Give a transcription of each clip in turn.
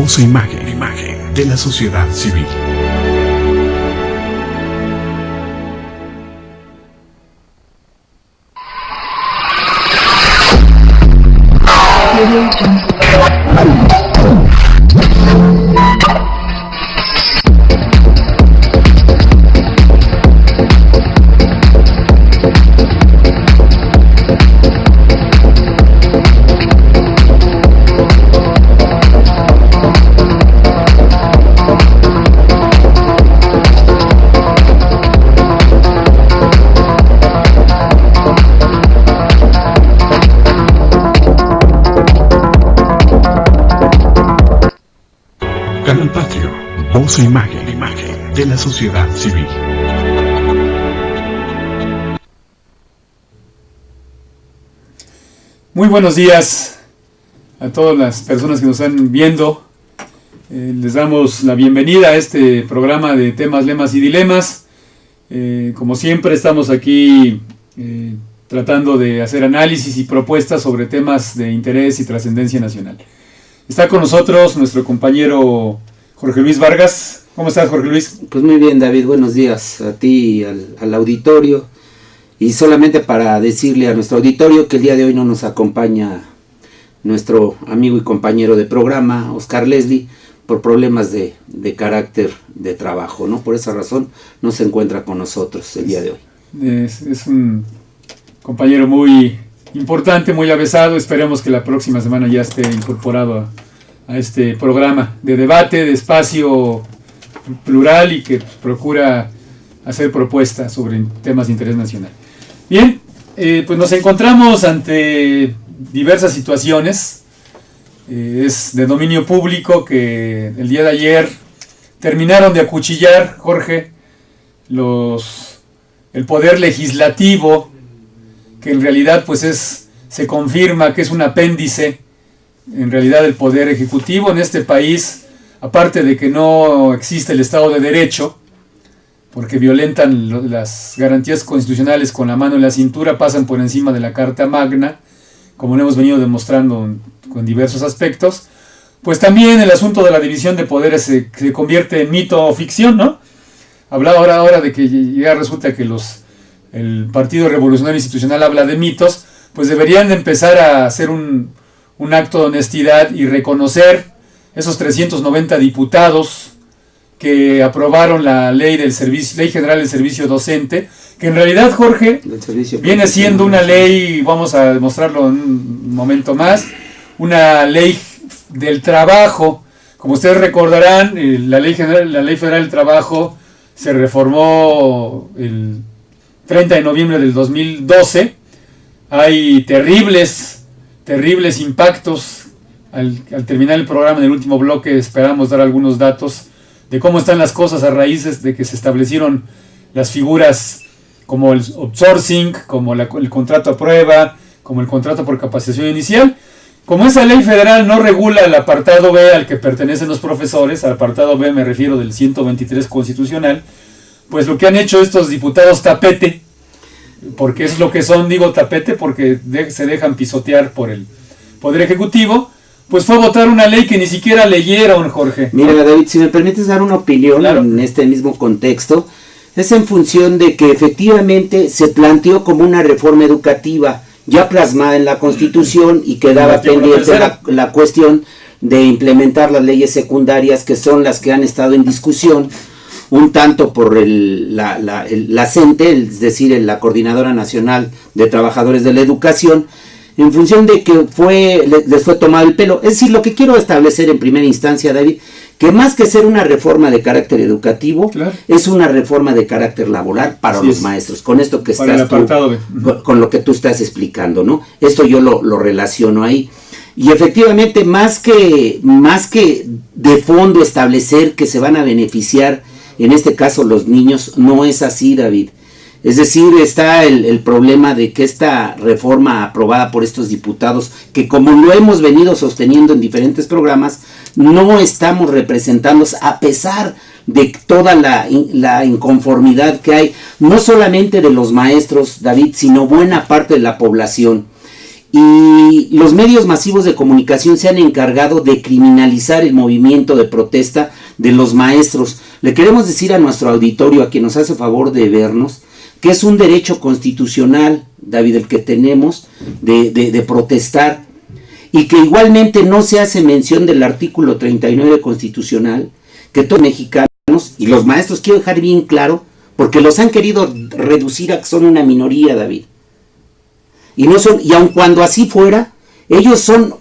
voz e imagen de la sociedad civil. Canal Patrio, voz e imagen de la sociedad civil. Muy buenos días a todas las personas que nos están viendo. Les damos la bienvenida a este programa de temas, lemas y dilemas. Como siempre estamos aquí tratando de hacer análisis y propuestas sobre temas de interés y trascendencia nacional. Está con nosotros nuestro compañero Jorge Luis Vargas. ¿Cómo estás, Jorge Luis? Pues muy bien, David, buenos días a ti y al auditorio. Y solamente para decirle a nuestro auditorio que el día de hoy no nos acompaña nuestro amigo y compañero de programa, Oscar Leslie, por problemas de carácter de trabajo, ¿no? Por esa razón no se encuentra con nosotros el día de hoy. Es un compañero muy importante, muy avesado. Esperemos que la próxima semana ya esté incorporado a este programa de debate, de espacio plural y que procura hacer propuestas sobre temas de interés nacional. Bien, pues nos encontramos ante diversas situaciones. Es de dominio público que el día de ayer terminaron de acuchillar, Jorge, el poder legislativo, que en realidad pues se confirma que es un apéndice en realidad del poder ejecutivo en este país, aparte de que no existe el Estado de Derecho, porque violentan las garantías constitucionales con la mano en la cintura, pasan por encima de la Carta Magna, como lo hemos venido demostrando con diversos aspectos, pues también el asunto de la división de poderes se convierte en mito o ficción, ¿no? Hablaba ahora de que ya resulta que el Partido Revolucionario Institucional habla de mitos, pues deberían de empezar a hacer un acto de honestidad y reconocer esos 390 diputados que aprobaron la Ley General del Servicio Docente, que en realidad, Jorge, viene siendo una ley, vamos a demostrarlo en un momento más, una ley del trabajo. Como ustedes recordarán, la Ley Federal del Trabajo se reformó el 30 de noviembre del 2012. Hay terribles impactos. Al terminar el programa, en el último bloque, esperamos dar algunos datos de cómo están las cosas a raíz de que se establecieron las figuras como el outsourcing, como el contrato a prueba, como el contrato por capacitación inicial. Como esa ley federal no regula el apartado B al que pertenecen los profesores, al apartado B me refiero del 123 constitucional, pues lo que han hecho estos diputados tapete, porque es lo que son, digo tapete porque se dejan pisotear por el Poder Ejecutivo, pues fue votar una ley que ni siquiera leyeron, Jorge. Mira, David, si me permites dar una opinión, claro, en este mismo contexto, es en función de que efectivamente se planteó como una reforma educativa ya plasmada en la Constitución y quedaba pendiente la cuestión de implementar las leyes secundarias, que son las que han estado en discusión, un tanto por la CENTE, es decir, la Coordinadora Nacional de Trabajadores de la Educación, en función de que les fue tomado el pelo. Es decir, lo que quiero establecer en primera instancia, David, que más que ser una reforma de carácter educativo, claro, es una reforma de carácter laboral para los maestros, con esto que estás con lo que tú estás explicando, ¿no? Esto yo lo relaciono ahí. Y efectivamente, más que de fondo establecer que se van a beneficiar, en este caso los niños, no es así, David. Es decir, está el problema de que esta reforma aprobada por estos diputados, que como lo hemos venido sosteniendo en diferentes programas, no estamos representando, a pesar de toda la inconformidad que hay, no solamente de los maestros, David, sino buena parte de la población. Y los medios masivos de comunicación se han encargado de criminalizar el movimiento de protesta de los maestros. Le queremos decir a nuestro auditorio, a quien nos hace favor de vernos, que es un derecho constitucional, David, el que tenemos de protestar, y que igualmente no se hace mención del artículo 39 constitucional, que todos los mexicanos y los maestros, quiero dejar bien claro, porque los han querido reducir a que son una minoría, David. Y no son, y aun cuando así fuera, ellos son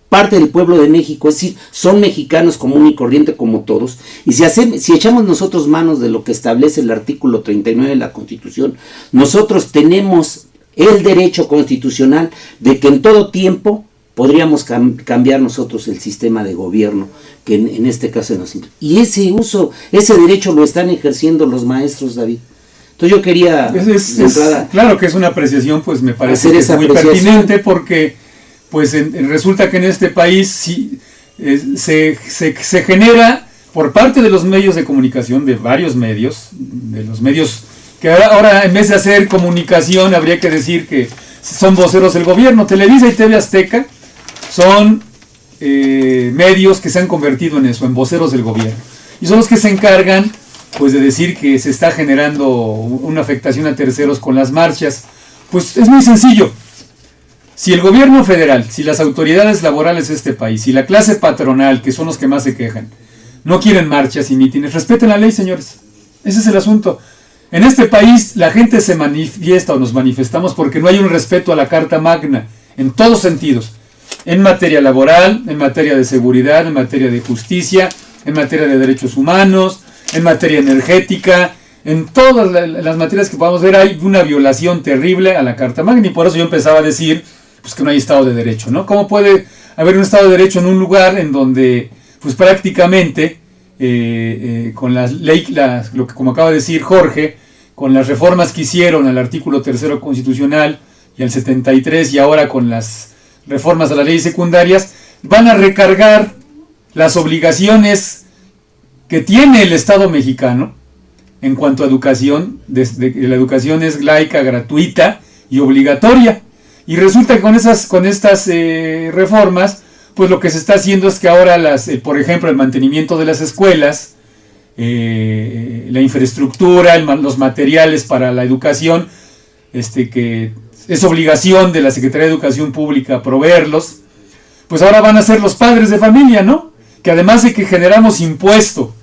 parte del pueblo de México, es decir, son mexicanos común y corriente como todos. Y si echamos nosotros manos de lo que establece el artículo 39 de la Constitución, nosotros tenemos el derecho constitucional de que en todo tiempo podríamos cambiar nosotros el sistema de gobierno, que en este caso nos... Y ese derecho lo están ejerciendo los maestros, David. Entonces yo quería... claro que es una apreciación, pues me parece que es muy pertinente, porque pues resulta que en este país se genera por parte de los medios de comunicación, de varios medios, de los medios que ahora en vez de hacer comunicación habría que decir que son voceros del gobierno. Televisa y TV Azteca son medios que se han convertido en eso, en voceros del gobierno. Y son los que se encargan pues de decir que se está generando una afectación a terceros con las marchas. Pues es muy sencillo. Si el gobierno federal, si las autoridades laborales de este país, si la clase patronal, que son los que más se quejan, no quieren marchas y mítines, respeten la ley, señores. Ese es el asunto. En este país la gente se manifiesta o nos manifestamos porque no hay un respeto a la Carta Magna, en todos sentidos. En materia laboral, en materia de seguridad, en materia de justicia, en materia de derechos humanos, en materia energética, en todas las materias que podamos ver hay una violación terrible a la Carta Magna, y por eso yo empezaba a decir pues que no hay Estado de Derecho, ¿no? ¿Cómo puede haber un Estado de Derecho en un lugar en donde pues prácticamente con la ley, lo que como acaba de decir Jorge, con las reformas que hicieron al artículo 3 constitucional y al 73 y ahora con las reformas a las leyes secundarias, van a recargar las obligaciones que tiene el Estado mexicano en cuanto a educación, la educación es laica, gratuita y obligatoria. Y resulta que con estas reformas, pues lo que se está haciendo es que ahora, por ejemplo, el mantenimiento de las escuelas, la infraestructura, los materiales para la educación, que es obligación de la Secretaría de Educación Pública proveerlos, pues ahora van a ser los padres de familia, ¿no? Que además de que generamos impuesto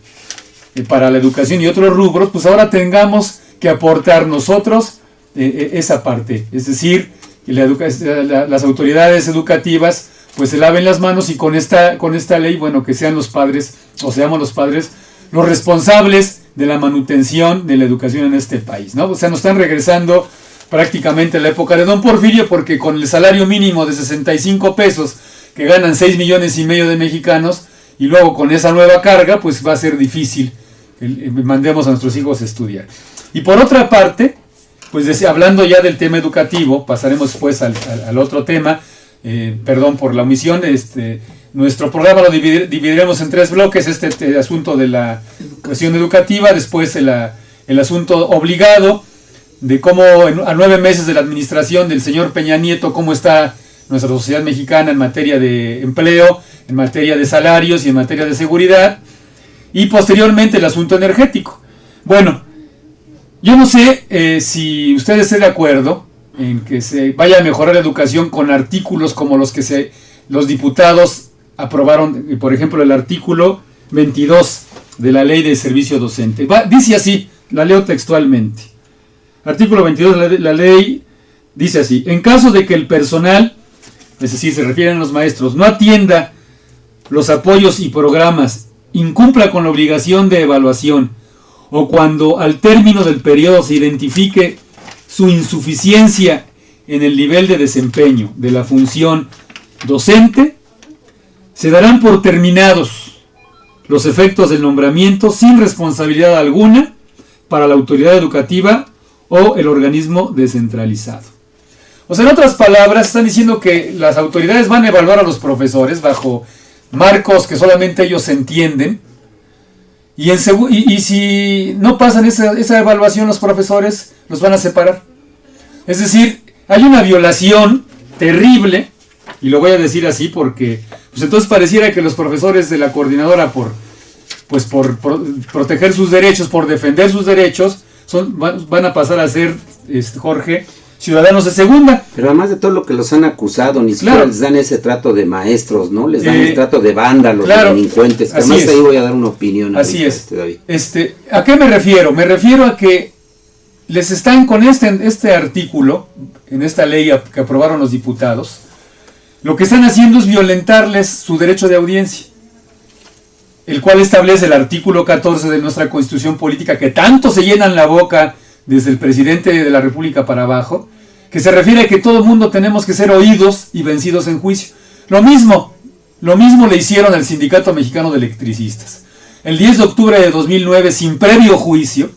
para la educación y otros rubros, pues ahora tengamos que aportar nosotros esa parte, es decir, las autoridades educativas pues se laven las manos y con esta ley, bueno, que sean los padres, o seamos los padres, los responsables de la manutención de la educación en este país, ¿no? O sea, nos están regresando prácticamente a la época de Don Porfirio, porque con el salario mínimo de 65 pesos que ganan 6,5 millones de mexicanos, y luego con esa nueva carga, pues va a ser difícil mandemos a nuestros hijos a estudiar. Y por otra parte, pues hablando ya del tema educativo, pasaremos después al otro tema, perdón por la omisión, nuestro programa lo dividiremos en 3 bloques, este asunto de la cuestión educativa, después el asunto obligado, de cómo a 9 meses de la administración del señor Peña Nieto, cómo está nuestra sociedad mexicana en materia de empleo, en materia de salarios y en materia de seguridad, y posteriormente el asunto energético. Bueno, yo no sé si usted esté de acuerdo en que se vaya a mejorar la educación con artículos como los que los diputados aprobaron, por ejemplo el artículo 22 de la ley de servicio docente. Dice así, la leo textualmente. Artículo 22 de la ley dice así: en caso de que el personal, es decir, se refieren a los maestros, no atienda los apoyos y programas, incumpla con la obligación de evaluación, o cuando al término del periodo se identifique su insuficiencia en el nivel de desempeño de la función docente, se darán por terminados los efectos del nombramiento sin responsabilidad alguna para la autoridad educativa o el organismo descentralizado. O sea, en otras palabras, están diciendo que las autoridades van a evaluar a los profesores bajo marcos que solamente ellos entienden, y si no pasan esa evaluación, los profesores los van a separar. Es decir, hay una violación terrible, y lo voy a decir así porque pues entonces pareciera que los profesores de la coordinadora por proteger sus derechos, por defender sus derechos, van a pasar a ser, Jorge, ciudadanos de segunda. Pero además de todo lo que los han acusado, ni siquiera les dan ese trato de maestros, ¿no? Les dan el trato de vándalos, de delincuentes. Además ahí voy a dar una opinión. Así es. David. ¿A qué me refiero? Me refiero a que les están con este artículo, en esta ley que aprobaron los diputados, lo que están haciendo es violentarles su derecho de audiencia, el cual establece el artículo 14 de nuestra Constitución Política, que tanto se llenan la boca desde el presidente de la República para abajo, que se refiere a que todo el mundo tenemos que ser oídos y vencidos en juicio. Lo mismo le hicieron al Sindicato Mexicano de Electricistas. El 10 de octubre de 2009, sin previo juicio,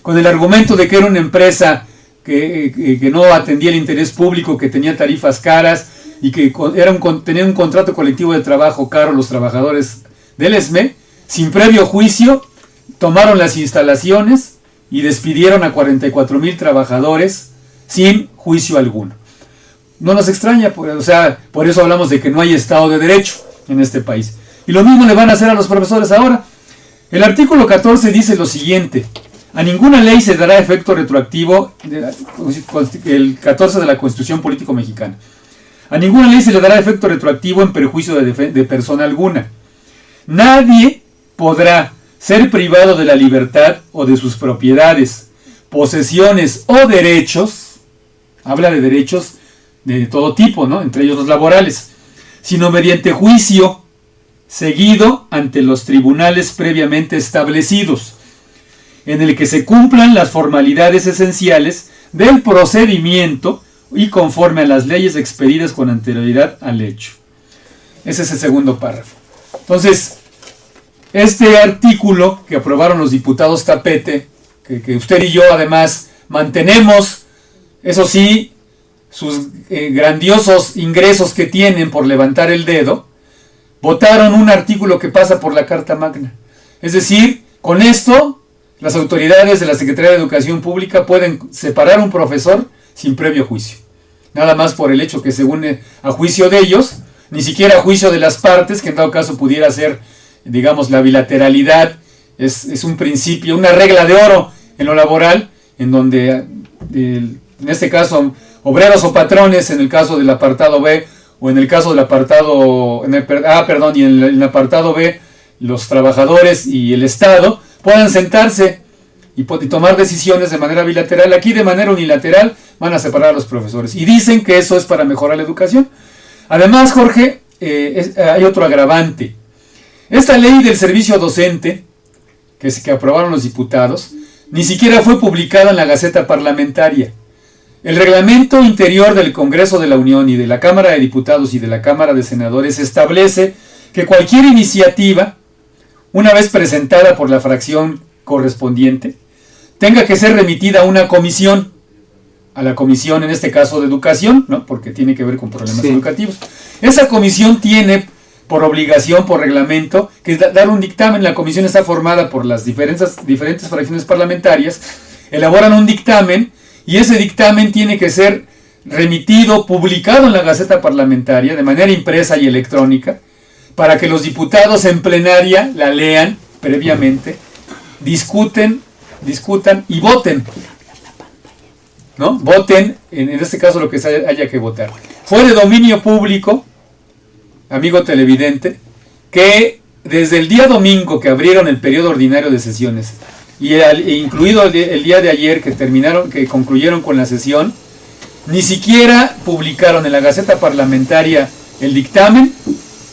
con el argumento de que era una empresa que no atendía el interés público, que tenía tarifas caras y que tenía un contrato colectivo de trabajo caro los trabajadores del ESME, sin previo juicio, tomaron las instalaciones y despidieron a 44,000 trabajadores sin juicio alguno. No nos extraña, por eso hablamos de que no hay Estado de Derecho en este país. Y lo mismo le van a hacer a los profesores ahora. El artículo 14 dice lo siguiente: a ninguna ley se dará efecto retroactivo, el 14 de la Constitución Política Mexicana. A ninguna ley se le dará efecto retroactivo en perjuicio de persona alguna. Nadie podrá ser privado de la libertad o de sus propiedades, posesiones o derechos, habla de derechos de todo tipo, ¿no?, entre ellos los laborales, sino mediante juicio seguido ante los tribunales previamente establecidos, en el que se cumplan las formalidades esenciales del procedimiento y conforme a las leyes expedidas con anterioridad al hecho. Ese es el segundo párrafo. Entonces, este artículo que aprobaron los diputados Tapete, que usted y yo además mantenemos, eso sí, sus grandiosos ingresos que tienen por levantar el dedo, votaron un artículo que pasa por la Carta Magna. Es decir, con esto, las autoridades de la Secretaría de Educación Pública pueden separar a un profesor sin previo juicio. Nada más por el hecho que según a juicio de ellos, ni siquiera a juicio de las partes, que en dado caso pudiera ser, digamos, la bilateralidad, es un principio, una regla de oro en lo laboral, en donde, en este caso, obreros o patrones, en el caso del apartado B, o en el caso del apartado, y en el apartado B, los trabajadores y el Estado puedan sentarse y tomar decisiones de manera bilateral. Aquí de manera unilateral van a separar a los profesores. Y dicen que eso es para mejorar la educación. Además, Jorge, hay otro agravante. Esta ley del servicio docente, que aprobaron los diputados, ni siquiera fue publicada en la Gaceta Parlamentaria. El reglamento interior del Congreso de la Unión y de la Cámara de Diputados y de la Cámara de Senadores establece que cualquier iniciativa, una vez presentada por la fracción correspondiente, tenga que ser remitida a una comisión, a la comisión en este caso de educación, ¿no?, porque tiene que ver con problemas educativos. Esa comisión tiene por obligación, por reglamento, que dar un dictamen. La comisión está formada por las diferentes fracciones parlamentarias, elaboran un dictamen y ese dictamen tiene que ser remitido, publicado en la Gaceta Parlamentaria de manera impresa y electrónica, para que los diputados en plenaria la lean previamente, discutan y voten, ¿no? Voten, en este caso lo que haya que votar. Fue de dominio público, amigo televidente, que desde el día domingo que abrieron el periodo ordinario de sesiones, incluido el día de ayer que concluyeron con la sesión, ni siquiera publicaron en la Gaceta Parlamentaria el dictamen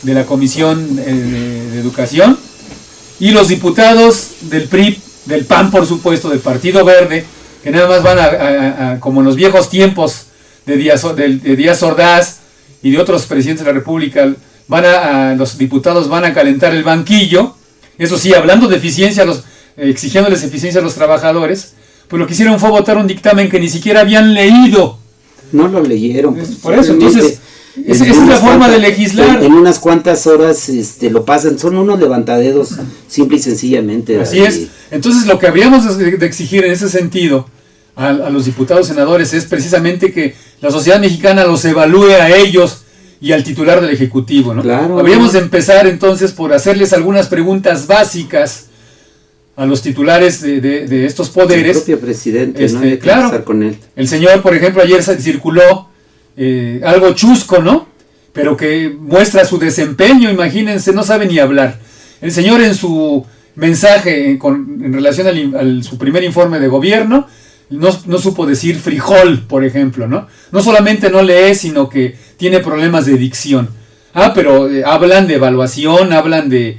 de la Comisión de Educación, y los diputados del PRI, del PAN por supuesto, del Partido Verde, que nada más van como en los viejos tiempos de Díaz Ordaz y de otros presidentes de la República, los diputados van a calentar el banquillo, eso sí, hablando de eficiencia, exigiéndoles eficiencia a los trabajadores, pues lo que hicieron fue votar un dictamen que ni siquiera habían leído. No lo leyeron. Pues, por eso, entonces, esa es la forma de legislar. En unas cuantas horas lo pasan, son unos levantadedos, simple y sencillamente. Así es. Entonces, lo que habríamos de exigir en ese sentido a los diputados senadores es precisamente que la sociedad mexicana los evalúe a ellos y al titular del Ejecutivo, ¿no? Claro, habríamos de empezar entonces por hacerles algunas preguntas básicas a los titulares de estos poderes. El propio presidente, ¿no? Hay que Claro, empezar con él. El señor, por ejemplo, ayer circuló algo chusco, ¿no? Pero que muestra su desempeño, imagínense, no sabe ni hablar. El señor en su mensaje en relación a su primer informe de gobierno, no supo decir frijol, por ejemplo, ¿no? No solamente no lee, sino que tiene problemas de dicción. Pero hablan de evaluación, hablan de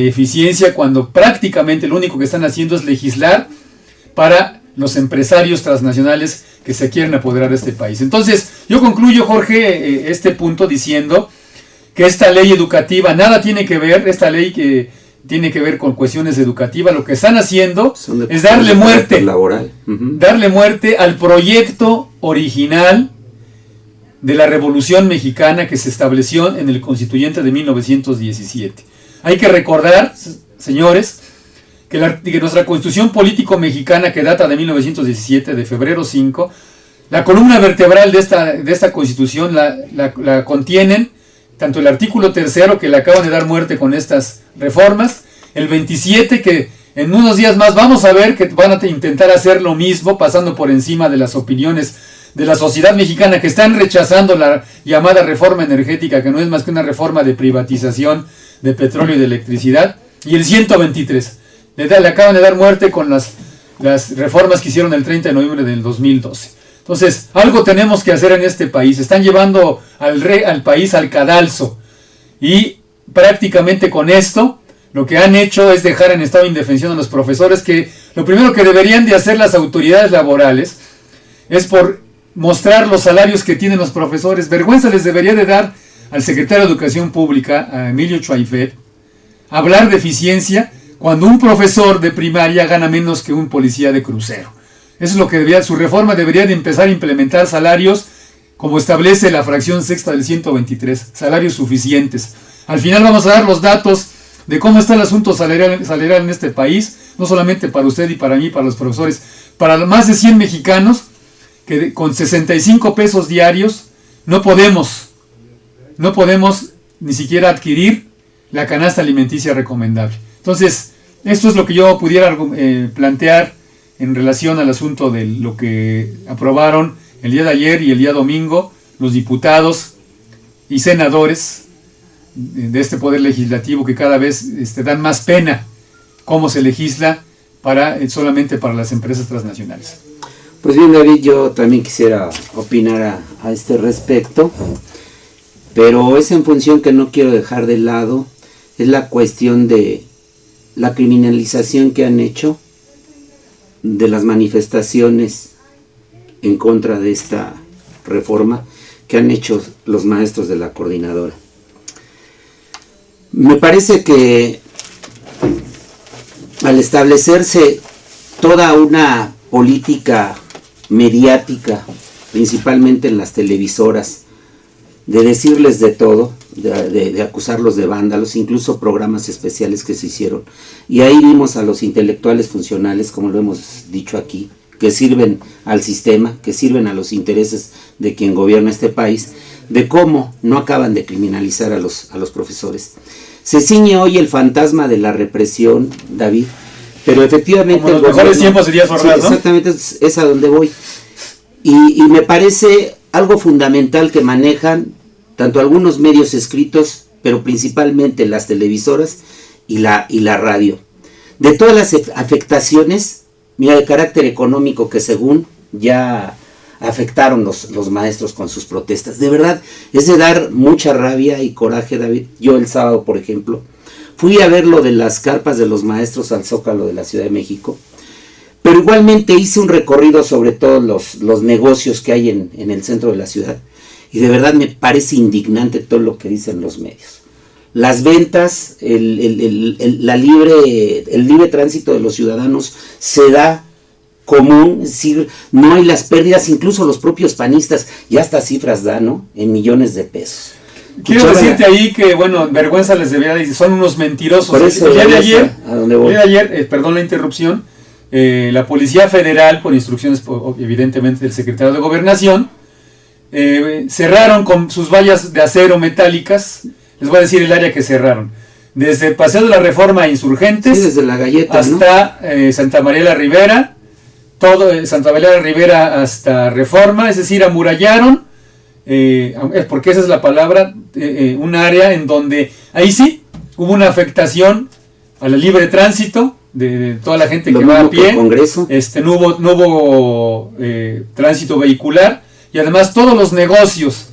eficiencia, cuando prácticamente lo único que están haciendo es legislar para los empresarios transnacionales que se quieren apoderar de este país. Entonces, yo concluyo, Jorge, este punto diciendo que esta ley educativa nada tiene que ver, esta ley que tiene que ver con cuestiones educativas, lo que están haciendo es darle muerte, laboral. darle muerte al proyecto original de la Revolución Mexicana que se estableció en el Constituyente de 1917. Hay que recordar, señores, que nuestra Constitución Político Mexicana, que data de 1917, de febrero 5, la columna vertebral de esta Constitución la contienen tanto el artículo 3, que le acaban de dar muerte con estas reformas, el 27, que en unos días más vamos a ver que van a intentar hacer lo mismo, pasando por encima de las opiniones de la sociedad mexicana, que están rechazando la llamada reforma energética, que no es más que una reforma de privatización de petróleo y de electricidad, y el 123, le acaban de dar muerte con las reformas que hicieron el 30 de noviembre del 2012. Entonces, algo tenemos que hacer en este país. Están llevando al país al cadalso. Y prácticamente con esto, lo que han hecho es dejar en estado de indefensión a los profesores, que lo primero que deberían de hacer las autoridades laborales es por mostrar los salarios que tienen los profesores. Vergüenza les debería de dar al secretario de Educación Pública, a Emilio Chuaifet, hablar de eficiencia cuando un profesor de primaria gana menos que un policía de crucero. Eso es lo que su reforma debería de empezar a implementar salarios como establece la fracción sexta del 123, salarios suficientes. Al final vamos a dar los datos de cómo está el asunto salarial en este país, no solamente para usted y para mí, para los profesores, para más de 100 mexicanos que con 65 pesos diarios no podemos ni siquiera adquirir la canasta alimenticia recomendable. Entonces, esto es lo que yo pudiera plantear en relación al asunto de lo que aprobaron el día de ayer y el día domingo los diputados y senadores de este poder legislativo, que cada vez dan más pena cómo se legisla solamente para las empresas transnacionales. Pues bien, David, yo también quisiera opinar a este respecto, pero es en función que no quiero dejar de lado, es la cuestión de la criminalización que han hecho de las manifestaciones en contra de esta reforma que han hecho los maestros de la coordinadora. Me parece que al establecerse toda una política mediática, principalmente en las televisoras, de decirles de todo, de acusarlos de vándalos, incluso programas especiales que se hicieron, y ahí vimos a los intelectuales funcionales, como lo hemos dicho aquí, que sirven al sistema, que sirven a los intereses de quien gobierna este país, de cómo no acaban de criminalizar a los profesores. Se ciñe hoy el fantasma de la represión, David, pero efectivamente... Como los mejores tiempos sería Ordaz, ¿no? Exactamente, es a donde voy. Y me parece algo fundamental que manejan tanto algunos medios escritos, pero principalmente las televisoras y la radio. De todas las afectaciones, mira, de carácter económico que según ya afectaron los maestros con sus protestas. De verdad, es de dar mucha rabia y coraje, David. Yo el sábado, por ejemplo, fui a ver lo de las carpas de los maestros al Zócalo de la Ciudad de México, pero igualmente hice un recorrido sobre todos los negocios que hay en el centro de la ciudad, y de verdad me parece indignante todo lo que dicen los medios. Las ventas, el libre tránsito de los ciudadanos se da común, es decir, no hay las pérdidas, incluso los propios panistas, ya hasta cifras dan, ¿no?, en millones de pesos. Quiero decirte ahí que, bueno, vergüenza les debería decir, son unos mentirosos. Por eso, el día de a donde voy. ayer, perdón la interrupción, la Policía Federal, por instrucciones evidentemente del secretario de Gobernación, cerraron con sus vallas de acero metálicas. Les voy a decir el área que cerraron. Desde el Paseo de la Reforma a Insurgentes, sí, desde la Galleta, hasta Santa María la Ribera, todo Santa María la Ribera hasta Reforma, es decir, amurallaron, porque esa es la palabra, un área en donde ahí sí hubo una afectación al libre tránsito de toda la gente que va a pie. No hubo tránsito vehicular, y además todos los negocios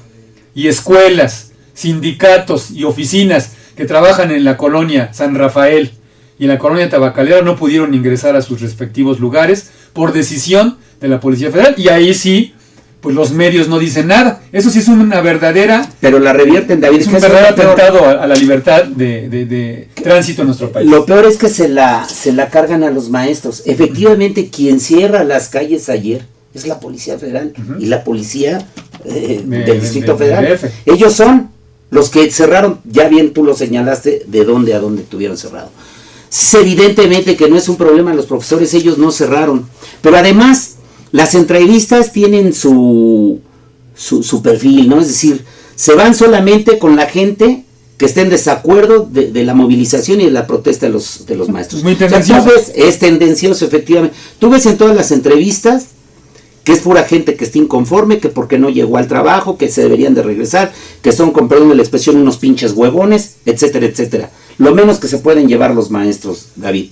y escuelas, sindicatos y oficinas que trabajan en la colonia San Rafael y en la colonia Tabacalera no pudieron ingresar a sus respectivos lugares por decisión de la Policía Federal, y ahí sí, pues los medios no dicen nada. Eso sí es una verdadera... Pero la revierten, David. Es un verdadero atentado a la libertad de tránsito en nuestro país. Lo peor es que se la cargan a los maestros. Efectivamente, quien cierra las calles ayer es la Policía Federal y la Policía del Distrito Federal. Ellos son los que cerraron, ya bien tú lo señalaste, de dónde a dónde tuvieron cerrado. Evidentemente que no es un problema, los profesores, ellos no cerraron. Pero además, las entrevistas tienen su perfil, ¿no? Es decir, se van solamente con la gente que esté en desacuerdo de la movilización y de la protesta de los maestros. Muy tendencioso. Es tendencioso, efectivamente. Tú ves en todas las entrevistas que es pura gente que está inconforme, que porque no llegó al trabajo, que se deberían de regresar, que son, con perdón de la expresión, unos pinches huevones, etcétera, etcétera. Lo menos que se pueden llevar los maestros, David.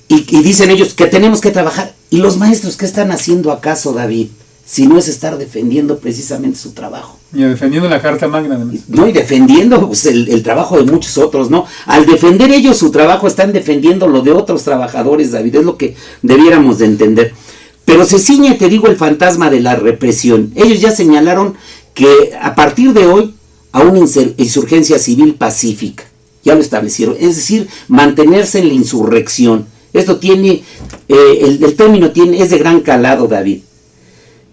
Y dicen ellos que tenemos que trabajar. ¿Y los maestros qué están haciendo acaso, David? Si no es estar defendiendo precisamente su trabajo. Y defendiendo la Carta Magna, además. No, y defendiendo pues, el trabajo de muchos otros, ¿no? Al defender ellos su trabajo, están defendiendo lo de otros trabajadores, David. Es lo que debiéramos de entender. Pero se ciñe, te digo, el fantasma de la represión. Ellos ya señalaron que a partir de hoy a una insurgencia civil pacífica. Ya lo establecieron. Es decir, mantenerse en la insurrección. Esto tiene, el término es de gran calado, David.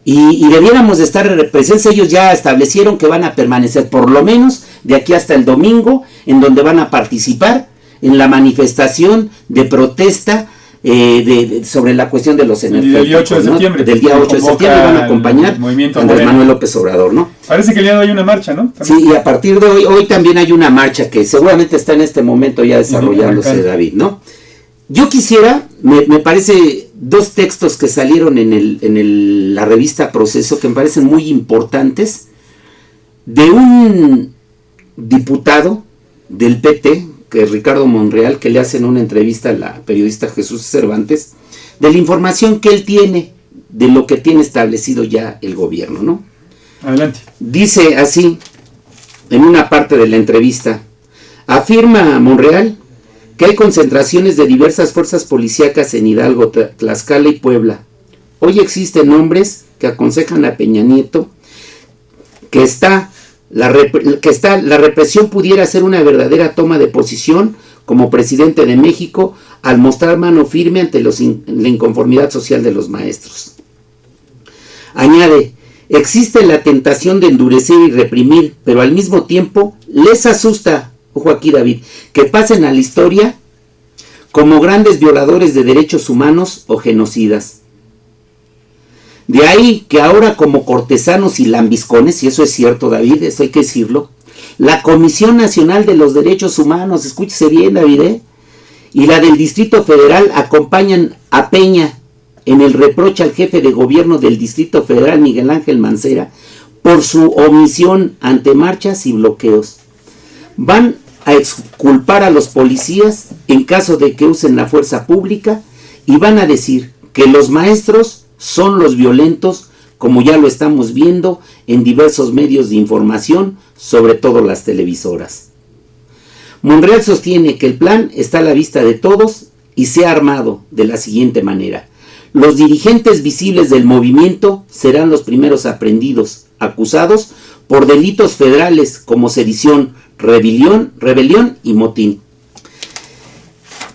Y debiéramos de estar en presencia. Ellos ya establecieron que van a permanecer por lo menos de aquí hasta el domingo, en donde van a participar en la manifestación de protesta sobre la cuestión de los energéticos. Del 8 de septiembre. Del día 8 de septiembre van a acompañar a Andrés Manuel López Obrador, ¿no? Parece que el día de hoy hay una marcha, ¿no? Sí, y a partir de hoy también hay una marcha que seguramente está en este momento ya desarrollándose, David, ¿no? Yo quisiera, me parece, dos textos que salieron en la revista Proceso que me parecen muy importantes, de un diputado del PT, que es Ricardo Monreal, que le hacen una entrevista a la periodista Jesús Cervantes, de la información que él tiene de lo que tiene establecido ya el gobierno, ¿no? Adelante. Dice así, en una parte de la entrevista, afirma Monreal que hay concentraciones de diversas fuerzas policíacas en Hidalgo, Tlaxcala y Puebla. Hoy existen hombres que aconsejan a Peña Nieto que la represión pudiera ser una verdadera toma de posición como presidente de México al mostrar mano firme ante la inconformidad social de los maestros. Añade, existe la tentación de endurecer y reprimir, pero al mismo tiempo les asusta, ojo aquí David, que pasen a la historia como grandes violadores de derechos humanos o genocidas. De ahí que ahora como cortesanos y lambiscones, y eso es cierto David, eso hay que decirlo, la Comisión Nacional de los Derechos Humanos, escúchese bien David, y la del Distrito Federal acompañan a Peña en el reproche al jefe de gobierno del Distrito Federal, Miguel Ángel Mancera, por su omisión ante marchas y bloqueos. Van a exculpar a los policías en caso de que usen la fuerza pública y van a decir que los maestros son los violentos, como ya lo estamos viendo en diversos medios de información, sobre todo las televisoras. Monreal sostiene que el plan está a la vista de todos y se ha armado de la siguiente manera. Los dirigentes visibles del movimiento serán los primeros aprehendidos, acusados por delitos federales como sedición, rebelión y motín.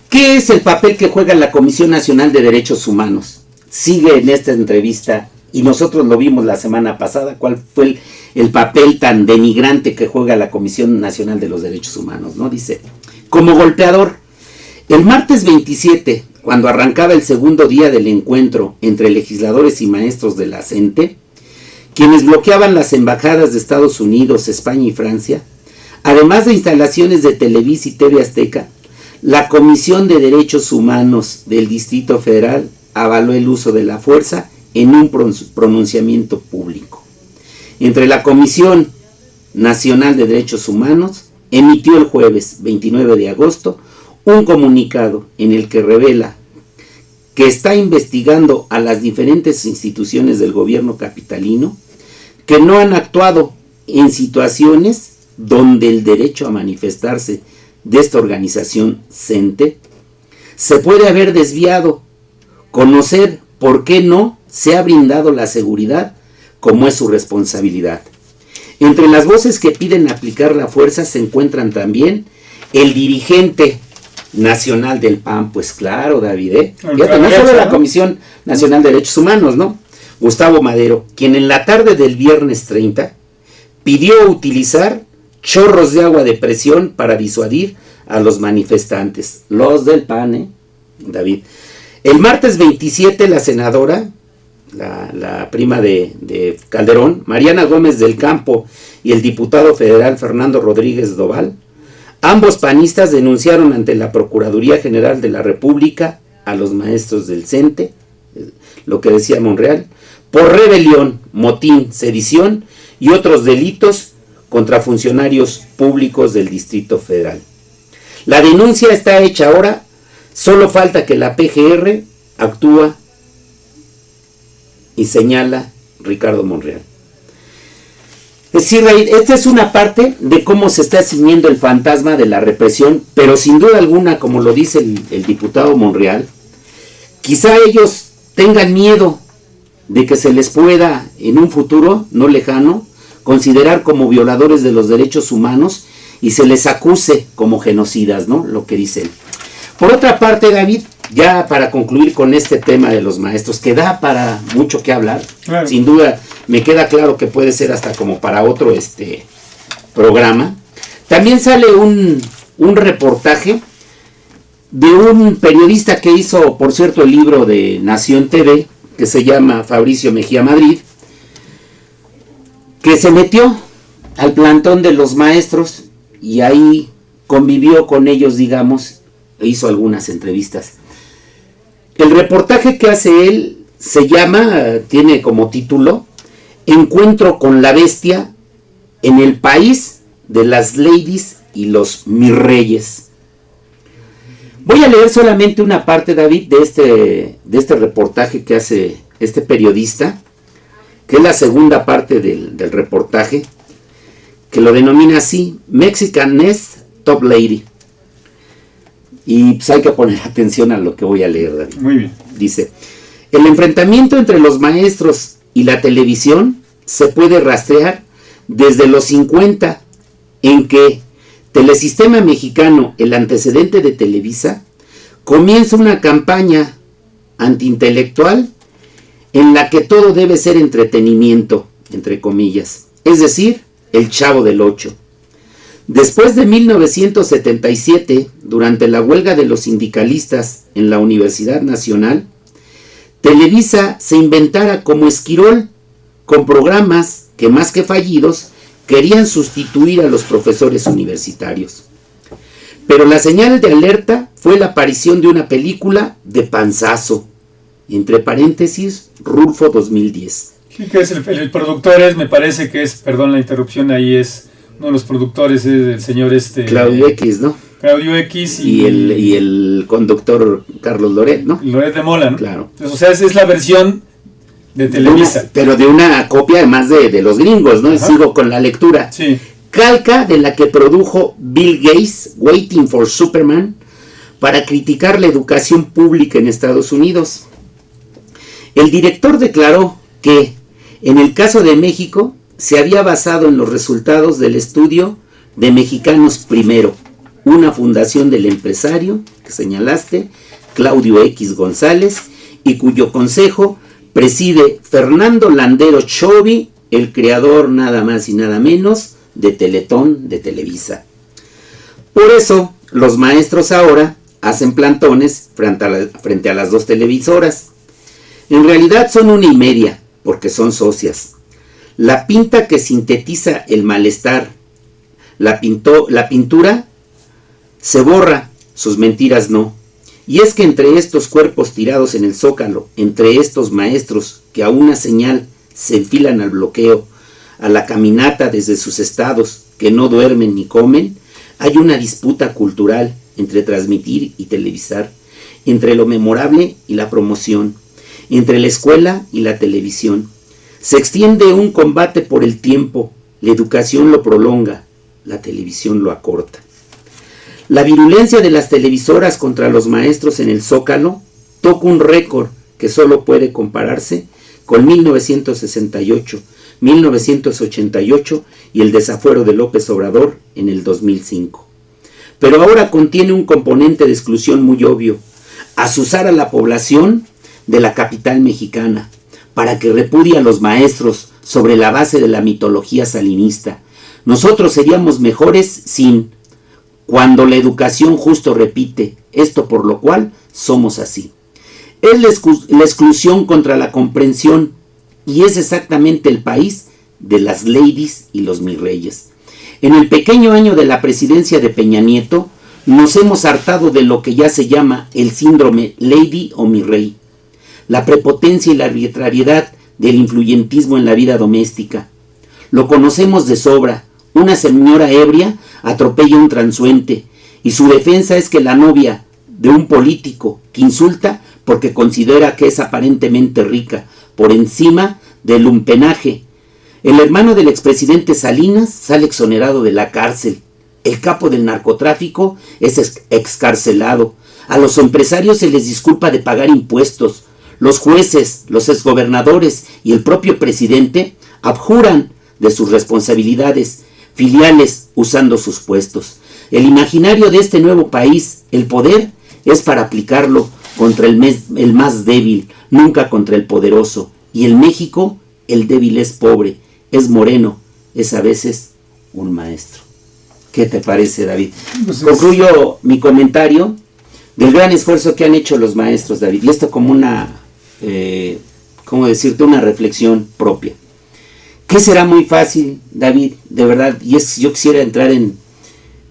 ¿Qué es el papel que juega la Comisión Nacional de Derechos Humanos? Sigue en esta entrevista, y nosotros lo vimos la semana pasada, cuál fue el papel tan denigrante que juega la Comisión Nacional de los Derechos Humanos, ¿no? Dice, como golpeador, el martes 27 cuando arrancaba el segundo día del encuentro entre legisladores y maestros de la CENTE, quienes bloqueaban las embajadas de Estados Unidos, España y Francia, además de instalaciones de Televisa y TV Azteca, la Comisión de Derechos Humanos del Distrito Federal avaló el uso de la fuerza en un pronunciamiento público. Entre la Comisión Nacional de Derechos Humanos emitió el jueves 29 de agosto un comunicado en el que revela que está investigando a las diferentes instituciones del gobierno capitalino que no han actuado en situaciones donde el derecho a manifestarse de esta organización CENTE se puede haber desviado, conocer por qué no se ha brindado la seguridad como es su responsabilidad. Entre las voces que piden aplicar la fuerza se encuentran también el dirigente nacional del PAN, pues claro, David, fíjate, no solo la Comisión Nacional de Derechos Humanos, ¿no? Gustavo Madero, quien en la tarde del viernes 30 pidió utilizar chorros de agua de presión para disuadir a los manifestantes, los del PAN, David. El martes 27 la senadora, la prima de Calderón, Mariana Gómez del Campo, y el diputado federal Fernando Rodríguez Doval, ambos panistas denunciaron ante la Procuraduría General de la República a los maestros del CENTE, lo que decía Monreal, por rebelión, motín, sedición y otros delitos contra funcionarios públicos del Distrito Federal. La denuncia está hecha ahora, solo falta que la PGR actúe y señala Ricardo Monreal. Es decir, esta es una parte de cómo se está ciñendo el fantasma de la represión, pero sin duda alguna, como lo dice el diputado Monreal, quizá ellos tengan miedo de que se les pueda, en un futuro no lejano, considerar como violadores de los derechos humanos y se les acuse como genocidas, ¿no? Lo que dice él. Por otra parte, David, ya para concluir con este tema de los maestros, que da para mucho que hablar, claro. Sin duda me queda claro que puede ser hasta como para otro programa. También sale un reportaje de un periodista que hizo, por cierto, el libro de Nación TV, que se llama Fabricio Mejía Madrid, que se metió al plantón de los maestros y ahí convivió con ellos, digamos, e hizo algunas entrevistas. El reportaje que hace él se llama, tiene como título, Encuentro con la bestia en el país de las ladies y los mis reyes. Voy a leer solamente una parte, David, de este reportaje que hace este periodista, que es la segunda parte del reportaje, que lo denomina así, Mexican Nest Top Lady. Y pues hay que poner atención a lo que voy a leer, David. Muy bien. Dice, el enfrentamiento entre los maestros y la televisión se puede rastrear desde los 50, en que Telesistema Mexicano, el antecedente de Televisa, comienza una campaña antiintelectual en la que todo debe ser entretenimiento, entre comillas, es decir, el Chavo del Ocho. Después de 1977, durante la huelga de los sindicalistas en la Universidad Nacional, Televisa se inventara como Esquirol, con programas que más que fallidos querían sustituir a los profesores universitarios. Pero la señal de alerta fue la aparición de una película de panzazo, entre paréntesis, Rulfo 2010. Sí, que es el productor, me parece que es, perdón la interrupción, ahí es uno de los productores, es el señor Claudio X, ¿no? Claudio X y el conductor Carlos Loret, ¿no? Loret de Mola, ¿no? Claro. Entonces, o sea, esa es la versión de Televisa. Pero de una copia además de los gringos, ¿no? Y sigo con la lectura. Sí. Calca de la que produjo Bill Gates, Waiting for Superman, para criticar la educación pública en Estados Unidos. El director declaró que, en el caso de México, se había basado en los resultados del estudio de Mexicanos Primero, una fundación del empresario que señalaste, Claudio X González, y cuyo consejo preside Fernando Landero Chovy, el creador nada más y nada menos de Teletón de Televisa. Por eso, los maestros ahora hacen plantones frente a las dos televisoras. En realidad son 1:30, porque son socias. La pinta que sintetiza el malestar, la pintura se borra, sus mentiras no. Y es que entre estos cuerpos tirados en el zócalo, entre estos maestros que a una señal se enfilan al bloqueo, a la caminata desde sus estados, que no duermen ni comen, hay una disputa cultural entre transmitir y televisar, entre lo memorable y la promoción, entre la escuela y la televisión. Se extiende un combate por el tiempo, la educación lo prolonga, la televisión lo acorta. La virulencia de las televisoras contra los maestros en el Zócalo toca un récord que solo puede compararse con 1968, 1988 y el desafuero de López Obrador en el 2005. Pero ahora contiene un componente de exclusión muy obvio: azuzar a la población de la capital mexicana para que repudie a los maestros sobre la base de la mitología salinista. Nosotros seríamos mejores sin, cuando la educación justo repite, esto por lo cual somos así. Es la exclusión contra la comprensión, y es exactamente el país de las ladies y los mis reyes. En el pequeño año de la presidencia de Peña Nieto, nos hemos hartado de lo que ya se llama el síndrome lady o mi rey, la prepotencia y la arbitrariedad del influyentismo en la vida doméstica. Lo conocemos de sobra. Una señora ebria atropella a un transuente y su defensa es que la novia de un político que insulta porque considera que es aparentemente rica por encima del lumpenaje. El hermano del expresidente Salinas sale exonerado de la cárcel. El capo del narcotráfico es excarcelado. A los empresarios se les disculpa de pagar impuestos. Los jueces, los exgobernadores y el propio presidente abjuran de sus responsabilidades filiales usando sus puestos. El imaginario de este nuevo país, el poder, es para aplicarlo contra el más débil, nunca contra el poderoso. Y en México, el débil es pobre, es moreno, es a veces un maestro. ¿Qué te parece, David? Pues concluyo mi comentario del gran esfuerzo que han hecho los maestros, David, y esto como una, ¿cómo decirte?, una reflexión propia. ¿Qué será muy fácil, David, de verdad? Y yo quisiera entrar en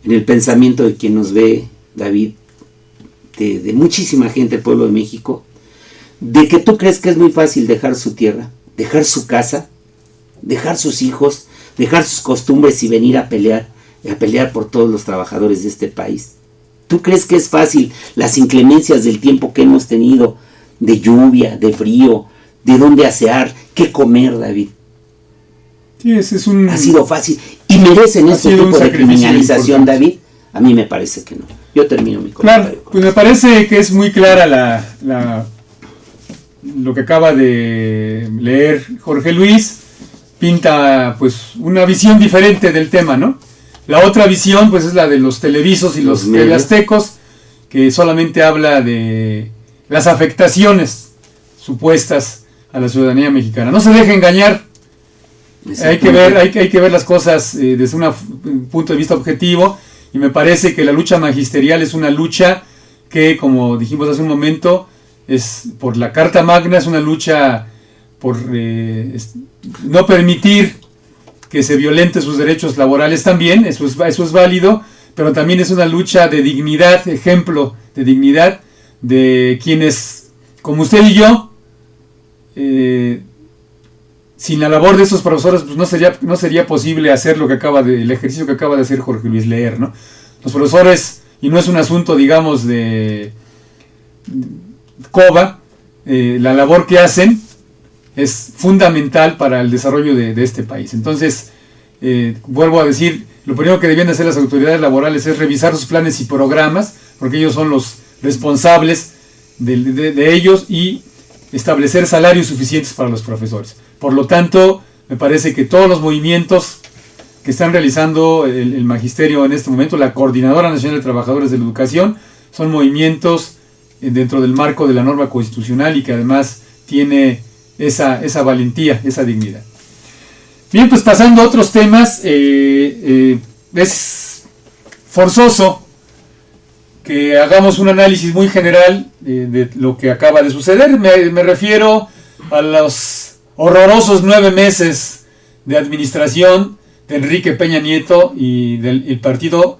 el pensamiento de quien nos ve, David, de muchísima gente del pueblo de México, de que tú crees que es muy fácil dejar su tierra, dejar su casa, dejar sus hijos, dejar sus costumbres y venir a pelear por todos los trabajadores de este país. ¿Tú crees que es fácil las inclemencias del tiempo que hemos tenido, de lluvia, de frío, de dónde asear, qué comer, David? Sí, ha sido fácil y merecen este tipo de criminalización, David. A mí me parece que no. Yo termino mi comentario. Claro, pues me parece que es muy clara lo que acaba de leer Jorge Luis. Pinta pues una visión diferente del tema, ¿no? La otra visión pues es la de los televisos y los teleaztecos, que solamente habla de las afectaciones supuestas a la ciudadanía mexicana. No se deje engañar. Hay que ver las cosas desde un punto de vista objetivo, y me parece que la lucha magisterial es una lucha que, como dijimos hace un momento, es por la Carta Magna, es una lucha por no permitir que se violenten sus derechos laborales también, eso es válido, pero también es una lucha de dignidad, ejemplo de dignidad de quienes, como usted y yo, sin la labor de esos profesores, pues no sería posible hacer el ejercicio que acaba de hacer Jorge Luis leer, ¿no? Los profesores, y no es un asunto, digamos, de coba, la labor que hacen es fundamental para el desarrollo de este país. Entonces, vuelvo a decir, lo primero que debían hacer las autoridades laborales es revisar sus planes y programas, porque ellos son los responsables de ellos, y establecer salarios suficientes para los profesores. Por lo tanto, me parece que todos los movimientos que están realizando el magisterio en este momento, la Coordinadora Nacional de Trabajadores de la Educación, son movimientos dentro del marco de la norma constitucional y que además tiene esa valentía, esa dignidad. Bien, pues pasando a otros temas, es forzoso que hagamos un análisis muy general de lo que acaba de suceder. Me refiero a los horrorosos 9 meses de administración de Enrique Peña Nieto y del Partido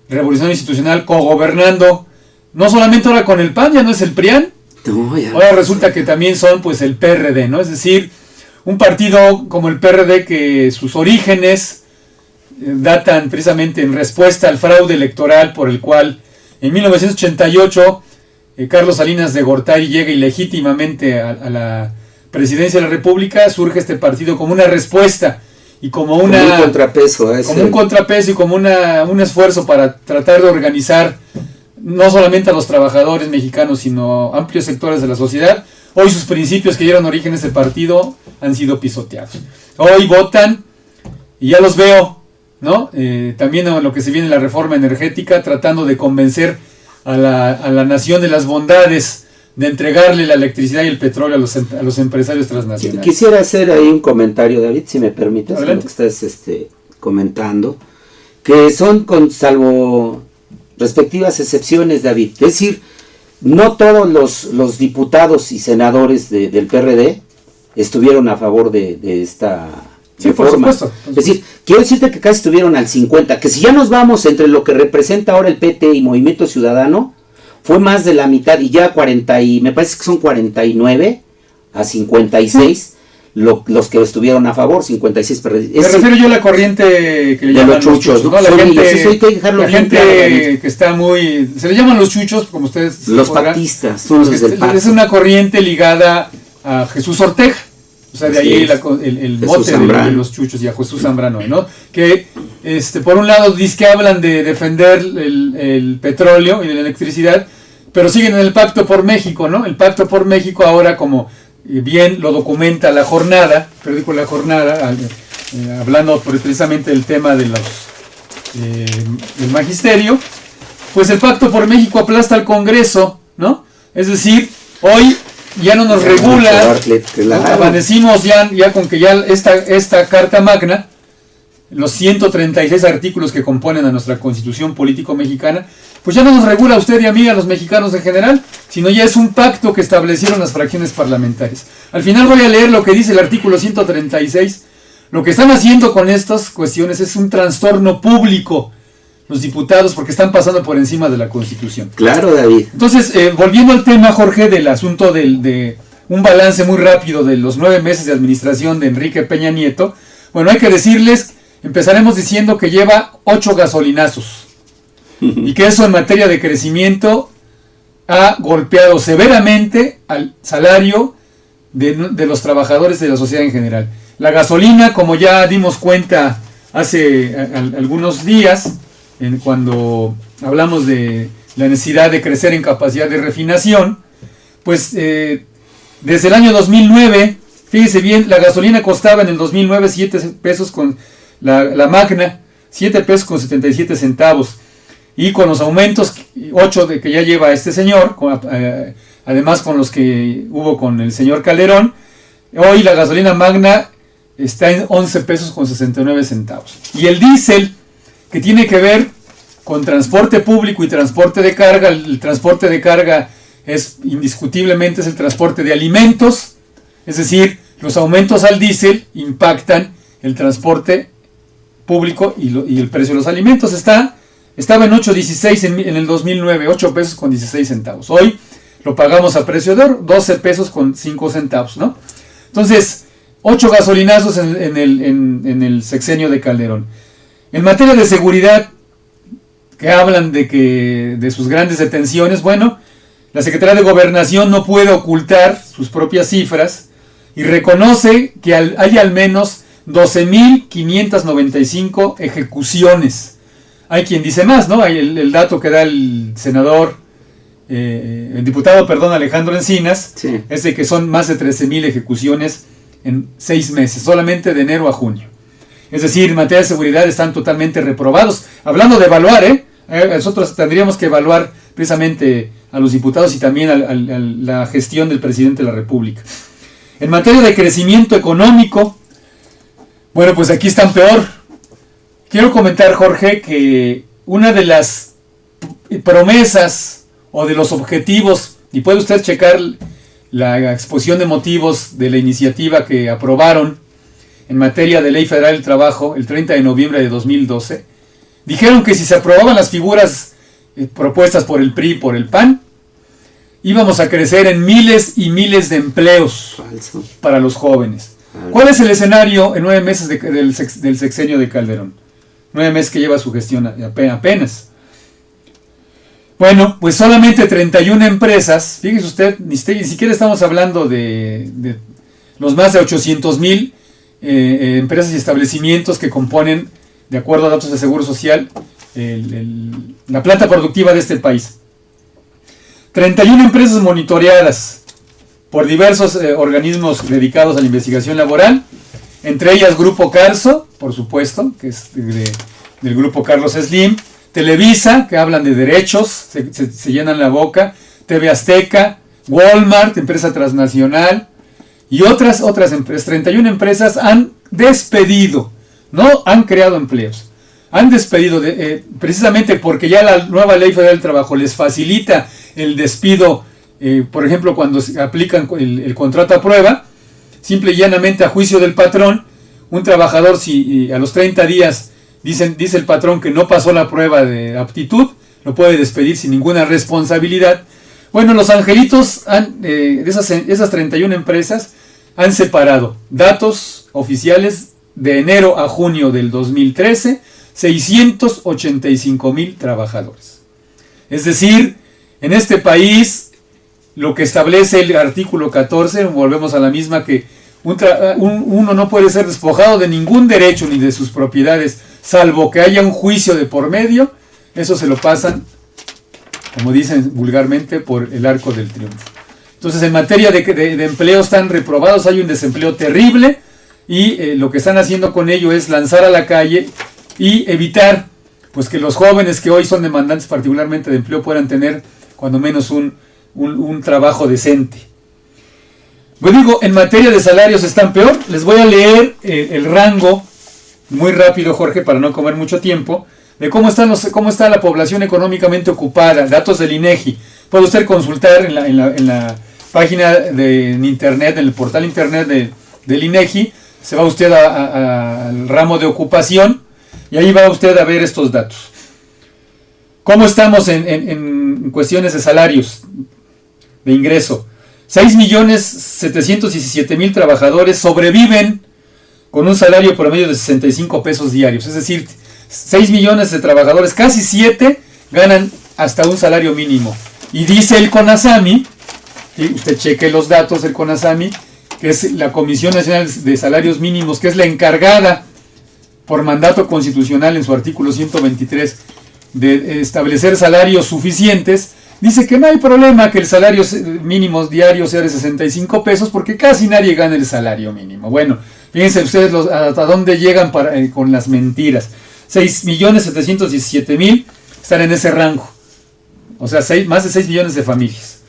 Revolucionario Institucional cogobernando, no solamente ahora con el PAN, ya no es el PRIAN, ahora resulta que también son pues el PRD, ¿no? Es decir, un partido como el PRD que sus orígenes datan precisamente en respuesta al fraude electoral por el cual en 1988 Carlos Salinas de Gortari llega ilegítimamente a la presidencia de la República. Surge este partido como una respuesta y como un contrapeso a ese. Como un contrapeso y como un esfuerzo para tratar de organizar no solamente a los trabajadores mexicanos, sino amplios sectores de la sociedad. Hoy sus principios que dieron origen a ese partido han sido pisoteados. Hoy votan, y ya los veo, ¿no? También en lo que se viene la reforma energética, tratando de convencer a la nación de las bondades de entregarle la electricidad y el petróleo a los empresarios transnacionales. Quisiera hacer ahí un comentario, David, si me permites, con lo que estás comentando, que son salvo respectivas excepciones, David. Es decir, no todos los diputados y senadores del PRD estuvieron a favor de esta reforma. Por supuesto. Es decir, quiero decirte que casi estuvieron al 50, que si ya nos vamos entre lo que representa ahora el PT y Movimiento Ciudadano, fue más de la mitad, y ya 40, y me parece que son 49 a 56 los que estuvieron a favor, 56 PRD. Me refiero yo a la corriente que le llaman los chuchos, ¿no? La gente que está muy... Se le llaman los chuchos, como ustedes... Los pactistas, son los del pacto. Es una corriente ligada a Jesús Ortega. O sea, de ahí el mote de los chuchos, y a Jesús Zambrano, ¿no? Que, por un lado, que hablan de defender el petróleo y la electricidad, pero siguen en el Pacto por México, ¿no? El Pacto por México ahora, como bien lo documenta La Jornada, periódico La Jornada, hablando precisamente del tema de del magisterio, pues el Pacto por México aplasta al Congreso, ¿no? Es decir, hoy ya no nos regula, amanecimos ya con que ya esta Carta Magna, los 136 artículos que componen a nuestra Constitución político mexicana, pues ya no nos regula a usted y a mí, a los mexicanos en general, sino ya es un pacto que establecieron las fracciones parlamentarias. Al final voy a leer lo que dice el artículo 136. Lo que están haciendo con estas cuestiones es un trastorno público, los diputados, porque están pasando por encima de la Constitución. Claro, David. Entonces, volviendo al tema, Jorge, del asunto de un balance muy rápido de los 9 meses de administración de Enrique Peña Nieto, bueno, hay que decirles, empezaremos diciendo que lleva 8 gasolinazos, y que eso en materia de crecimiento ha golpeado severamente al salario de los trabajadores de la sociedad en general. La gasolina, como ya dimos cuenta hace algunos días, cuando hablamos de la necesidad de crecer en capacidad de refinación, pues desde el año 2009, fíjese bien, la gasolina costaba en el 2009 7 pesos con la Magna, 7 pesos con 77 centavos, y con los aumentos 8 de que ya lleva este señor, además con los que hubo con el señor Calderón, hoy la gasolina Magna está en 11 pesos con 69 centavos. Y el diésel, que tiene que ver con transporte público y transporte de carga, el transporte de carga indiscutiblemente es el transporte de alimentos, es decir, los aumentos al diésel impactan el transporte público y el precio de los alimentos. Estaba en 8.16 en el 2009, 8 pesos con 16 centavos. Hoy lo pagamos a precio de oro, 12 pesos con 5 centavos, ¿no? Entonces, 8 gasolinazos en el sexenio de Calderón. En materia de seguridad, que hablan de sus grandes detenciones, bueno, la Secretaría de Gobernación no puede ocultar sus propias cifras y reconoce que hay al menos 12.595 ejecuciones. Hay quien dice más, ¿no? Hay el dato que da el diputado Alejandro Encinas, sí, es de que son más de 13.000 ejecuciones en 6 meses, solamente de enero a junio. Es decir, en materia de seguridad están totalmente reprobados. Hablando de evaluar, nosotros tendríamos que evaluar precisamente a los diputados y también a la gestión del presidente de la República. En materia de crecimiento económico, bueno, pues aquí están peor. Quiero comentar, Jorge, que una de las promesas o de los objetivos, y puede usted checar la exposición de motivos de la iniciativa que aprobaron en materia de Ley Federal del Trabajo el 30 de noviembre de 2012, dijeron que si se aprobaban las figuras propuestas por el PRI y por el PAN, íbamos a crecer en miles y miles de empleos para los jóvenes. ¿Cuál es el escenario en 9 meses del sexenio de Calderón? 9 meses que lleva su gestión apenas. Bueno, pues solamente 31 empresas, fíjese usted, ni siquiera estamos hablando de los más de 800,000 empresas y establecimientos que componen, de acuerdo a datos de Seguro Social, la planta productiva de este país. 31 empresas monitoreadas por diversos organismos dedicados a la investigación laboral, entre ellas Grupo Carso, por supuesto, que es del Grupo Carlos Slim, Televisa, que hablan de derechos, se llenan la boca, TV Azteca, Walmart, empresa transnacional, y otras empresas. 31 empresas han despedido, no han creado empleos, han despedido, precisamente porque ya la nueva Ley Federal del Trabajo les facilita el despido, por ejemplo, cuando se aplican el contrato a prueba, simple y llanamente a juicio del patrón. Un trabajador, si a los 30 días dice el patrón que no pasó la prueba de aptitud, lo puede despedir sin ninguna responsabilidad. Bueno, los angelitos de esas 31 empresas han separado datos oficiales de enero a junio del 2013, 685,000 trabajadores. Es decir, en este país, lo que establece el artículo 14, volvemos a la misma, que uno no puede ser despojado de ningún derecho ni de sus propiedades, salvo que haya un juicio de por medio. Eso se lo pasan, como dicen vulgarmente, por el arco del triunfo. Entonces, en materia de empleo están reprobados, hay un desempleo terrible, y lo que están haciendo con ello es lanzar a la calle y evitar pues que los jóvenes que hoy son demandantes particularmente de empleo puedan tener cuando menos un trabajo decente. Pues digo, en materia de salarios están peor. Les voy a leer el rango, muy rápido, Jorge, para no comer mucho tiempo, de cómo está la población económicamente ocupada, datos del INEGI. Puede usted consultar en la página en internet, en el portal internet del INEGI, se va usted al ramo de ocupación, y ahí va usted a ver estos datos. ¿Cómo estamos en cuestiones de salarios, de ingreso? 6,717,000 trabajadores sobreviven con un salario promedio de 65 pesos diarios. Es decir, 6 millones de trabajadores, casi 7, ganan hasta un salario mínimo. Y dice el CONASAMI, ¿sí? Usted cheque los datos del CONASAMI, que es la Comisión Nacional de Salarios Mínimos, que es la encargada por mandato constitucional en su artículo 123 de establecer salarios suficientes. Dice que no hay problema que el salario mínimo diario sea de 65 pesos porque casi nadie gana el salario mínimo. Bueno, fíjense ustedes hasta dónde llegan con las mentiras. 6,717,000 están en ese rango. O sea, más de 6 millones de familias.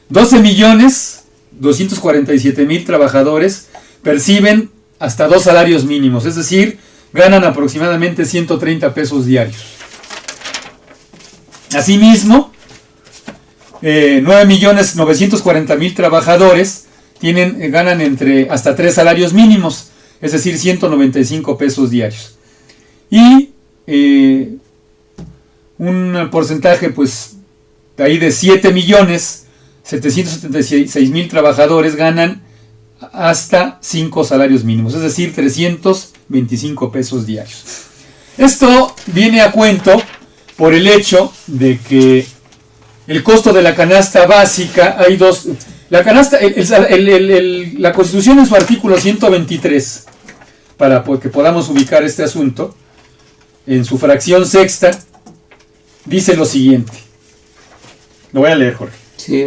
12,247,000 trabajadores perciben hasta 2 salarios mínimos. Es decir, ganan aproximadamente 130 pesos diarios. Asimismo, 9,940,000 trabajadores ganan hasta 3 salarios mínimos, es decir, 195 pesos diarios. Y un porcentaje, pues, de ahí de 7,776,000 trabajadores ganan hasta 5 salarios mínimos, es decir, 325 pesos diarios. Esto viene a cuento por el hecho de que el costo de la canasta básica, hay dos. La canasta, la Constitución en su artículo 123, para que podamos ubicar este asunto, en su fracción sexta, dice lo siguiente. Lo voy a leer, Jorge. Sí.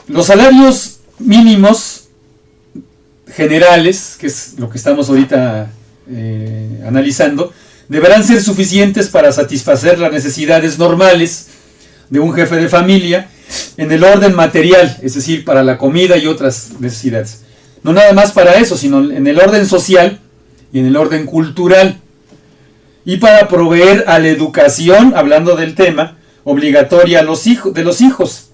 Los salarios mínimos generales, que es lo que estamos ahorita analizando, deberán ser suficientes para satisfacer las necesidades normales de un jefe de familia en el orden material, es decir, para la comida y otras necesidades. No nada más para eso, sino en el orden social y en el orden cultural. y para proveer a la educación, hablando del tema, obligatoria a de los hijos.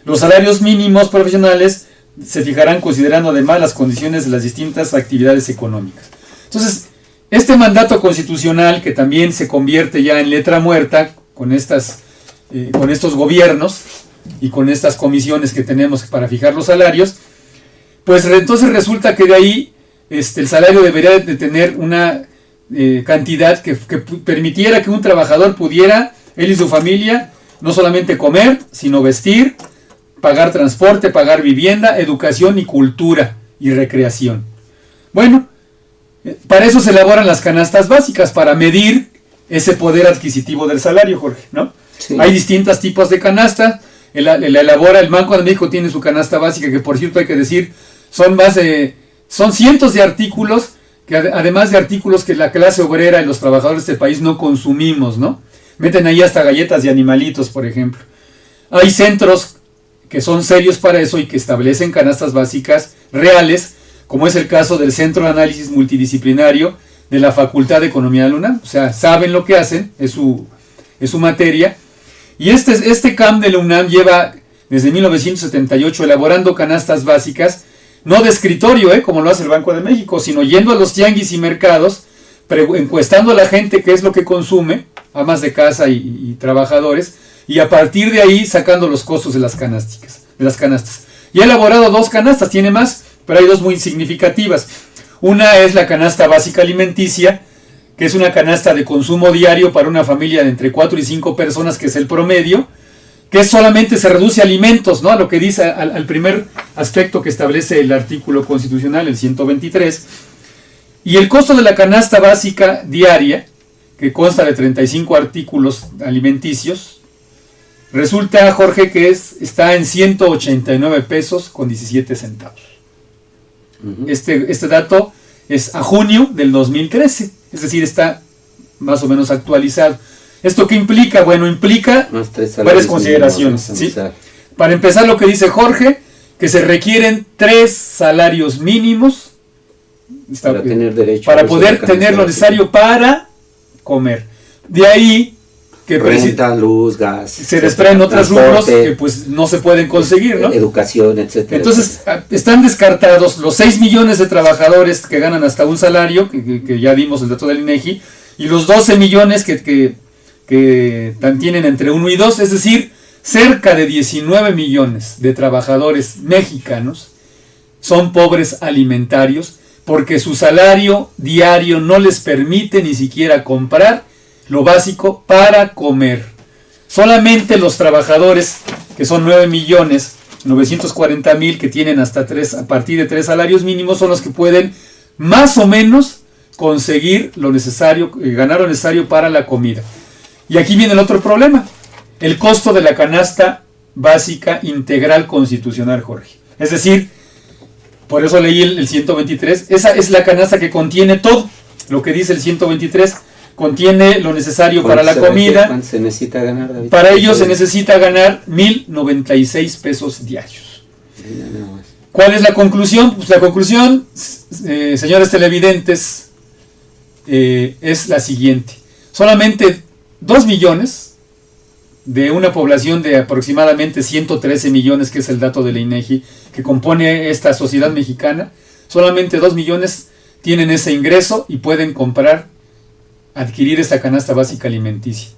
Los salarios mínimos profesionales se fijarán considerando además las condiciones de las distintas actividades económicas. Entonces, este mandato constitucional, que también se convierte ya en letra muerta con estos gobiernos y con estas comisiones que tenemos para fijar los salarios, pues entonces resulta que de ahí el salario debería de tener una cantidad que permitiera que un trabajador pudiera, él y su familia, no solamente comer, sino vestir, pagar transporte, pagar vivienda, educación y cultura y recreación. Bueno, para eso se elaboran las canastas básicas, para medir ese poder adquisitivo del salario, Jorge, ¿no? Sí. Hay distintos tipos de canasta, la elabora el Banco de México, tiene su canasta básica, que por cierto hay que decir, son cientos de artículos, que además de artículos que la clase obrera y los trabajadores de este país no consumimos, ¿no? Meten ahí hasta galletas de animalitos, por ejemplo. Hay centros que son serios para eso y que establecen canastas básicas reales, como es el caso del Centro de Análisis Multidisciplinario de la Facultad de Economía de la UNAM. O sea, saben lo que hacen, es su materia. Y este CAM de la UNAM lleva desde 1978 elaborando canastas básicas, no de escritorio, como lo hace el Banco de México, sino yendo a los tianguis y mercados, encuestando a la gente qué es lo que consume, amas de casa y trabajadores, y a partir de ahí sacando los costos de las canastas. Y ha elaborado 2 canastas, tiene más, pero hay 2 muy significativas. Una es la canasta básica alimenticia, que es una canasta de consumo diario para una familia de entre 4 y 5 personas, que es el promedio, que solamente se reduce a alimentos, ¿no? A lo que dice, al primer aspecto que establece el artículo constitucional, el 123. Y el costo de la canasta básica diaria, que consta de 35 artículos alimenticios, resulta, Jorge, que está en 189 pesos con 17 centavos. Este dato es a junio del 2013, es decir, está más o menos actualizado. ¿Esto qué implica? Bueno, implica varias consideraciones, ¿sí? Para empezar, lo que dice Jorge, que se requieren 3 salarios mínimos para poder tener lo necesario para comer. De ahí que renta, luz, gas, se desprenden otros rubros que pues no se pueden conseguir, ¿no? Educación, etcétera. Entonces, están descartados los 6 millones de trabajadores que ganan hasta un salario, que ya dimos el dato del INEGI, y los 12 millones que tienen entre 1 y 2, es decir, cerca de 19 millones de trabajadores mexicanos son pobres alimentarios porque su salario diario no les permite ni siquiera comprar lo básico para comer. Solamente los trabajadores, que son 9.940.000, que tienen a partir de 3 salarios mínimos, son los que pueden más o menos conseguir lo necesario, ganar lo necesario para la comida. Y aquí viene el otro problema, el costo de la canasta básica integral constitucional, Jorge. Es decir, por eso leí el 123, esa es la canasta que contiene todo lo que dice el 123, contiene lo necesario para la comida. ¿Cuánto se necesita ganar, David? Para ello se necesita ganar 1,096 pesos diarios. ¿Cuál es la conclusión? Pues la conclusión, señores televidentes, es la siguiente. Solamente 2 millones de una población de aproximadamente 113 millones, que es el dato de la INEGI, que compone esta sociedad mexicana, solamente 2 millones tienen ese ingreso y pueden adquirir esta canasta básica alimenticia.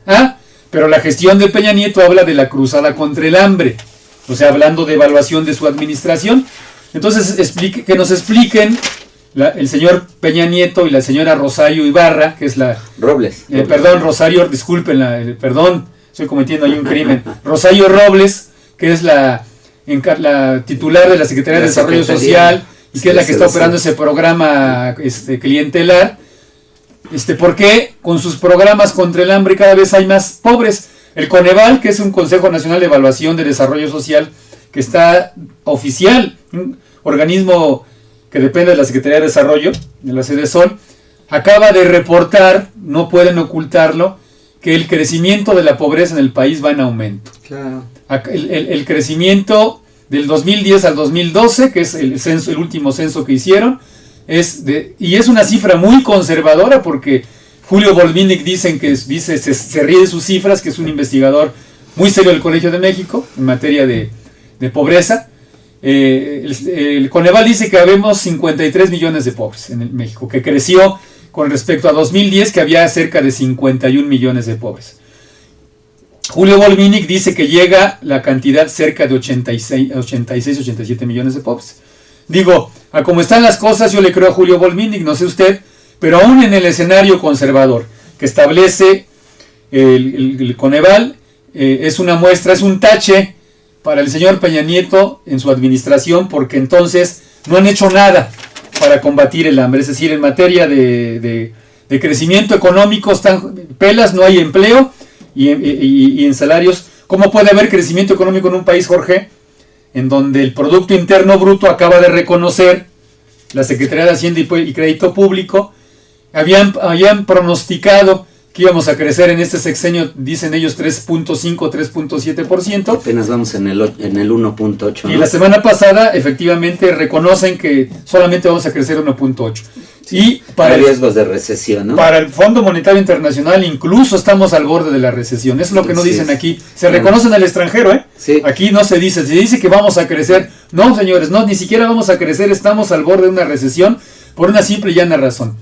Pero la gestión de Peña Nieto habla de la cruzada contra el hambre, o sea, hablando de evaluación de su administración. Entonces, que nos expliquen el señor Peña Nieto y la señora Rosario Ibarra, que es la... Robles. Perdón, Rosario, disculpen, perdón, estoy cometiendo ahí un crimen. Rosario Robles, que es la titular de la Secretaría de Desarrollo Social, y que es la que está operando ese programa clientelar. ¿Por qué con sus programas contra el hambre cada vez hay más pobres? El Coneval, que es un Consejo Nacional de Evaluación de Desarrollo Social, que está oficial, un organismo que depende de la Secretaría de Desarrollo, de la CDSOL, acaba de reportar, no pueden ocultarlo, que el crecimiento de la pobreza en el país va en aumento. Claro. El crecimiento del 2010 al 2012, que es el último censo que hicieron, y es una cifra muy conservadora porque Julio Volminic se ríe de sus cifras, que es un investigador muy serio del Colegio de México en materia de pobreza. El Coneval dice que habemos 53 millones de pobres en México, que creció con respecto a 2010, que había cerca de 51 millones de pobres. Julio Volminic dice que llega la cantidad cerca de 87 millones de pobres. Digo, a como están las cosas, yo le creo a Julio Volminic, no sé usted, pero aún en el escenario conservador que establece el Coneval, es una muestra, es un tache para el señor Peña Nieto en su administración, porque entonces no han hecho nada para combatir el hambre. Es decir, en materia de crecimiento económico están pelas, no hay empleo, y en salarios. ¿Cómo puede haber crecimiento económico en un país, Jorge, en donde el Producto Interno Bruto acaba de reconocer la Secretaría de Hacienda y Crédito Público? Habían pronosticado que íbamos a crecer en este sexenio, dicen ellos, 3.5, 3.7%. Apenas vamos en el 1.8. ¿no? Y la semana pasada, efectivamente, reconocen que solamente vamos a crecer 1.8. Sí, y para riesgos de recesión, ¿no? Para el Fondo Monetario Internacional incluso estamos al borde de la recesión. Eso es lo que no dicen aquí. Se reconocen al extranjero, ¿eh? Sí. Aquí no se dice. Se dice que vamos a crecer. No, señores, no, ni siquiera vamos a crecer. Estamos al borde de una recesión por una simple y llana razón.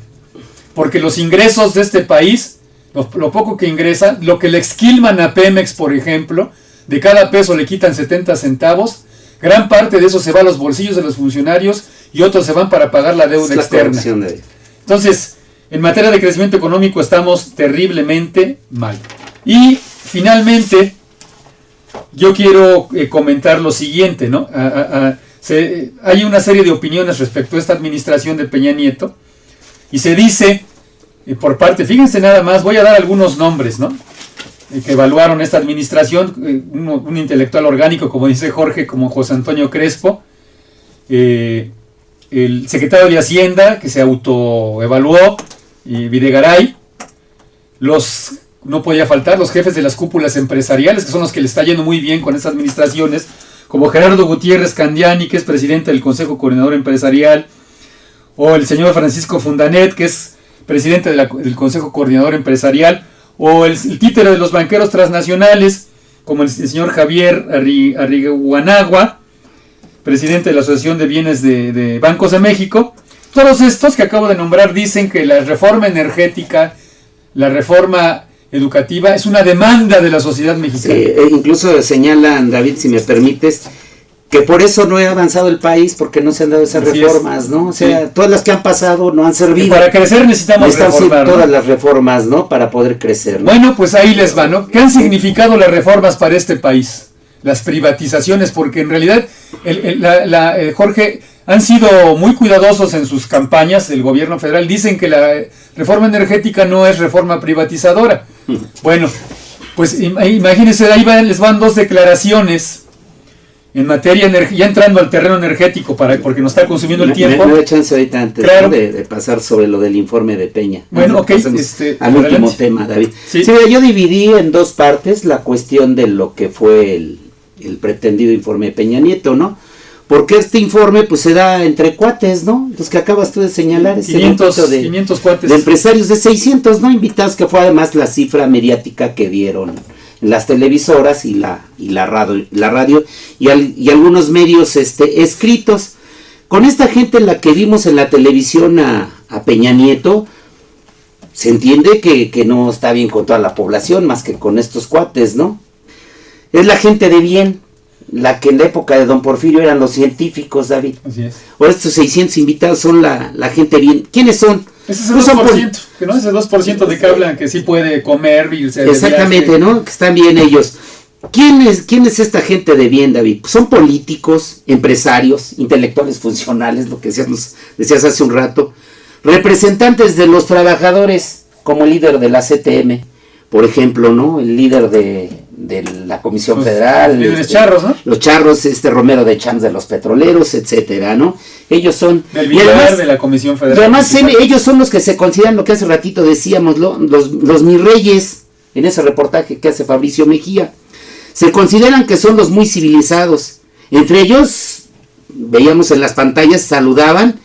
Porque los ingresos de este país, lo poco que ingresa, lo que le esquilman a Pemex, por ejemplo, de cada peso le quitan 70 centavos, gran parte de eso se va a los bolsillos de los funcionarios y otros se van para pagar la deuda externa. Entonces, en materia de crecimiento económico estamos terriblemente mal. Y finalmente, yo quiero comentar lo siguiente, ¿no? Hay una serie de opiniones respecto a esta administración de Peña Nieto, y se dice por parte, fíjense nada más, voy a dar algunos nombres, ¿no? Que evaluaron esta administración, un intelectual orgánico, como dice Jorge, como José Antonio Crespo, el secretario de Hacienda, que se autoevaluó, Videgaray, no podía faltar, los jefes de las cúpulas empresariales, que son los que le está yendo muy bien con estas administraciones, como Gerardo Gutiérrez Candiani, que es presidente del Consejo Coordinador Empresarial, o el señor Francisco Fundanet, que es presidente del Consejo Coordinador Empresarial, o el títere de los banqueros transnacionales, como el señor Javier Arriguanagua, presidente de la Asociación de Bienes de Bancos de México. Todos estos que acabo de nombrar dicen que la reforma energética, la reforma educativa, es una demanda de la sociedad mexicana. Sí, incluso señalan, David, si me permites, que por eso no ha avanzado el país, porque no se han dado esas reformas, ¿no? O sea, sí, todas las que han pasado no han servido. Y para crecer necesitamos reformar, todas, ¿no? Las reformas, ¿no? Para poder crecer, ¿no? Bueno, pues ahí les va, ¿no? ¿Qué han significado las reformas para este país? Las privatizaciones, porque en realidad, Jorge, han sido muy cuidadosos en sus campañas, el gobierno federal. Dicen que la reforma energética no es reforma privatizadora. Bueno, pues imagínense, ahí les van dos declaraciones en materia energética, ya entrando al terreno energético, porque nos está consumiendo el tiempo. Me da chance ahorita antes, claro, ¿no? de pasar sobre lo del informe de Peña. Bueno, ok. Al último tema, David. Sí. Sí, yo dividí en dos partes la cuestión de lo que fue el pretendido informe de Peña Nieto, ¿no? Porque este informe pues se da entre cuates, ¿no? Los que acabas tú de señalar, ese 500 cuates. De empresarios de 600, ¿no? Invitados, que fue además la cifra mediática que dieron las televisoras y la radio y algunos medios escritos. Con esta gente en la que vimos en la televisión a Peña Nieto, se entiende que no está bien con toda la población, más que con estos cuates, ¿no? Es la gente de bien, la que en la época de don Porfirio eran los científicos, David. Así es. Ahora estos 600 invitados son la gente bien. ¿Quiénes son? Ese es el 2%, que no es el 2% de que hablan que sí puede comer, irse de exactamente, viaje, ¿no? Que están bien ellos. ¿Quién es esta gente de bien, David? Pues son políticos, empresarios, intelectuales funcionales, lo que decías hace un rato, representantes de los trabajadores, como el líder de la CTM, por ejemplo, ¿no? El líder de la Comisión Federal. Líderes charros, ¿no? Los charros, Romero de Champs de los petroleros, etcétera, ¿no? Ellos son... Del líder de la Comisión Federal. Y además ellos son los que se consideran, lo que hace ratito decíamos, los mis reyes, en ese reportaje que hace Fabricio Mejía. Se consideran que son los muy civilizados. Entre ellos, veíamos en las pantallas, saludaban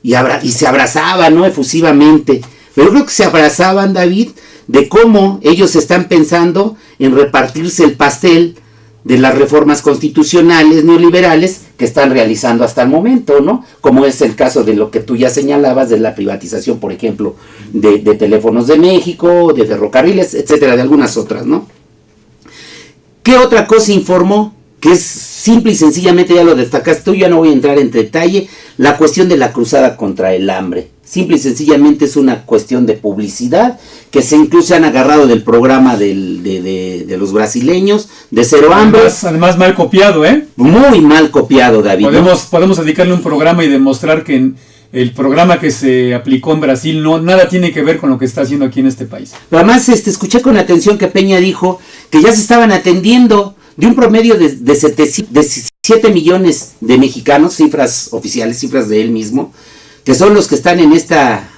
y se abrazaban, ¿no? Efusivamente. Pero creo que se abrazaban, David, de cómo ellos están pensando en repartirse el pastel de las reformas constitucionales neoliberales que están realizando hasta el momento, ¿no? Como es el caso de lo que tú ya señalabas, de la privatización, por ejemplo, de Teléfonos de México, de ferrocarriles, etcétera, de algunas otras, ¿no? ¿Qué otra cosa informó? Que es simple y sencillamente, ya lo destacaste tú, ya no voy a entrar en detalle, la cuestión de la cruzada contra el hambre. Simple y sencillamente es una cuestión de publicidad, que se incluso han agarrado del programa de los brasileños, de Cero Hambre. Además mal copiado, ¿eh? Muy mal copiado, David. Podemos dedicarle un programa y demostrar que el programa que se aplicó en Brasil nada tiene que ver con lo que está haciendo aquí en este país. Además, escuché con atención que Peña dijo que ya se estaban atendiendo de un promedio de 7 millones de mexicanos, cifras oficiales, cifras de él mismo, que son los que están en esta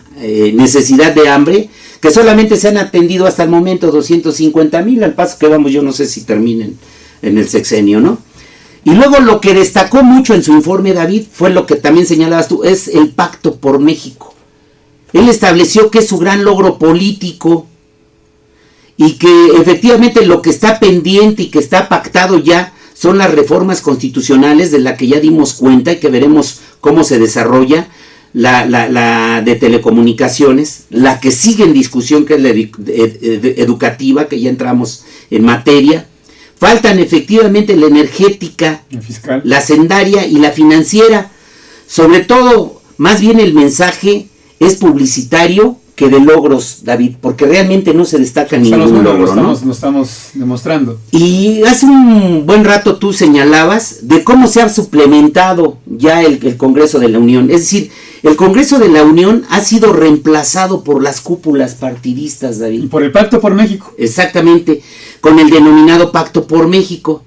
necesidad de hambre, que solamente se han atendido hasta el momento 250,000, al paso que vamos, yo no sé si terminen en el sexenio, ¿no? Y luego lo que destacó mucho en su informe, David, fue lo que también señalabas tú, es el Pacto por México. Él estableció que es su gran logro político y que efectivamente lo que está pendiente y que está pactado ya son las reformas constitucionales de la que ya dimos cuenta y que veremos cómo se desarrolla, la de telecomunicaciones, la que sigue en discusión, que es la educativa, que ya entramos en materia. Faltan efectivamente la energética, la hacendaria y la financiera. Sobre todo, más bien el mensaje es publicitario que de logros, David, porque realmente no se destaca ningún logro, ¿no? Lo estamos demostrando. Y hace un buen rato tú señalabas de cómo se ha suplementado ya el Congreso de la Unión. Es decir, el Congreso de la Unión ha sido reemplazado por las cúpulas partidistas, David. Y por el Pacto por México. Exactamente, con el denominado Pacto por México.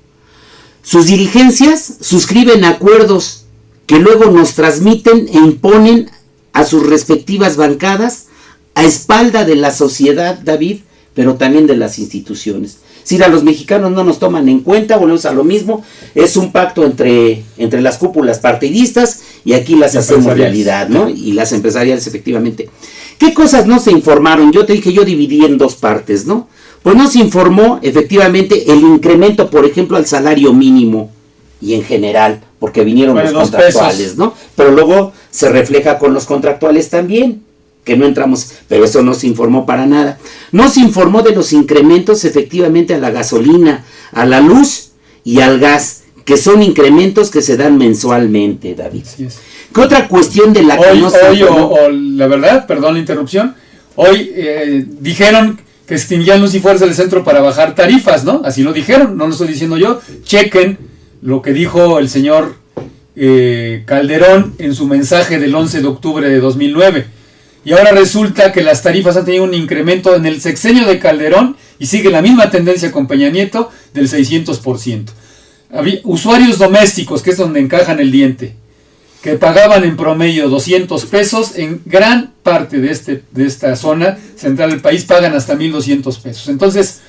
Sus dirigencias suscriben acuerdos que luego nos transmiten e imponen a sus respectivas bancadas a espalda de la sociedad, David, pero también de las instituciones. Si a los mexicanos no nos toman en cuenta, volvemos a lo mismo, es un pacto entre las cúpulas partidistas y aquí las hacemos realidad, ¿no? Y las empresariales, efectivamente. ¿Qué cosas no se informaron? Yo te dije, yo dividí en dos partes, ¿no? Pues no se informó, efectivamente, el incremento, por ejemplo, al salario mínimo y en general, porque vinieron los contractuales, ¿no? Pero luego se refleja con los contractuales también, que no entramos, pero eso no se informó para nada. No se informó de los incrementos efectivamente a la gasolina, a la luz y al gas, que son incrementos que se dan mensualmente, David. Así es. ¿Qué otra cuestión de la que no se informó? La verdad, perdón la interrupción, hoy dijeron que extinguían luz y fuerza del centro para bajar tarifas, ¿no? Así lo dijeron, no lo estoy diciendo yo. Chequen lo que dijo el señor Calderón en su mensaje del 11 de octubre de 2009. Y ahora resulta que las tarifas han tenido un incremento en el sexenio de Calderón y sigue la misma tendencia con Peña Nieto del 600%. Usuarios domésticos, que es donde encajan el diente, que pagaban en promedio 200 pesos, en gran parte de esta zona central del país pagan hasta 1,200 pesos. Entonces,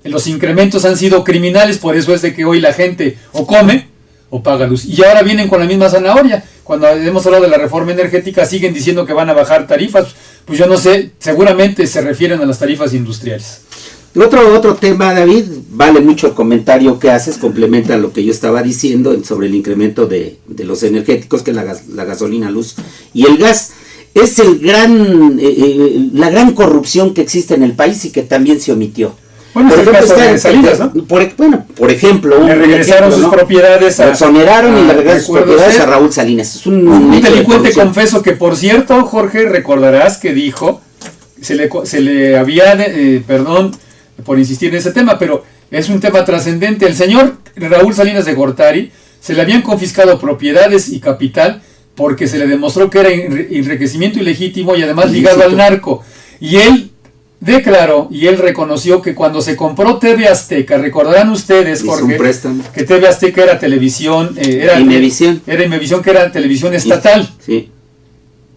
los incrementos han sido criminales, por eso es de que hoy la gente o come o paga luz. Y ahora vienen con la misma zanahoria. Cuando hemos hablado de la reforma energética, siguen diciendo que van a bajar tarifas. Pues yo no sé, seguramente se refieren a las tarifas industriales. Otro tema, David, vale mucho el comentario que haces, complementa lo que yo estaba diciendo sobre el incremento de los energéticos, que es la gasolina, luz y el gas. Es la gran corrupción que existe en el país y que también se omitió. Bueno, es el caso de Salinas, ¿no? Por ejemplo, le regresaron sus propiedades lo exoneraron y le regresaron sus propiedades a Raúl Salinas. Es un delincuente confeso que, por cierto, Jorge, recordarás que dijo, se le había, perdón por insistir en ese tema, pero es un tema trascendente. El señor Raúl Salinas de Gortari se le habían confiscado propiedades y capital porque se le demostró que era enriquecimiento ilegítimo y además ligado al narco. Y él declaró y él reconoció que cuando se compró TV Azteca, recordarán ustedes, Jorge, que TV Azteca era televisión, era Imevisión, que era televisión estatal. Sí.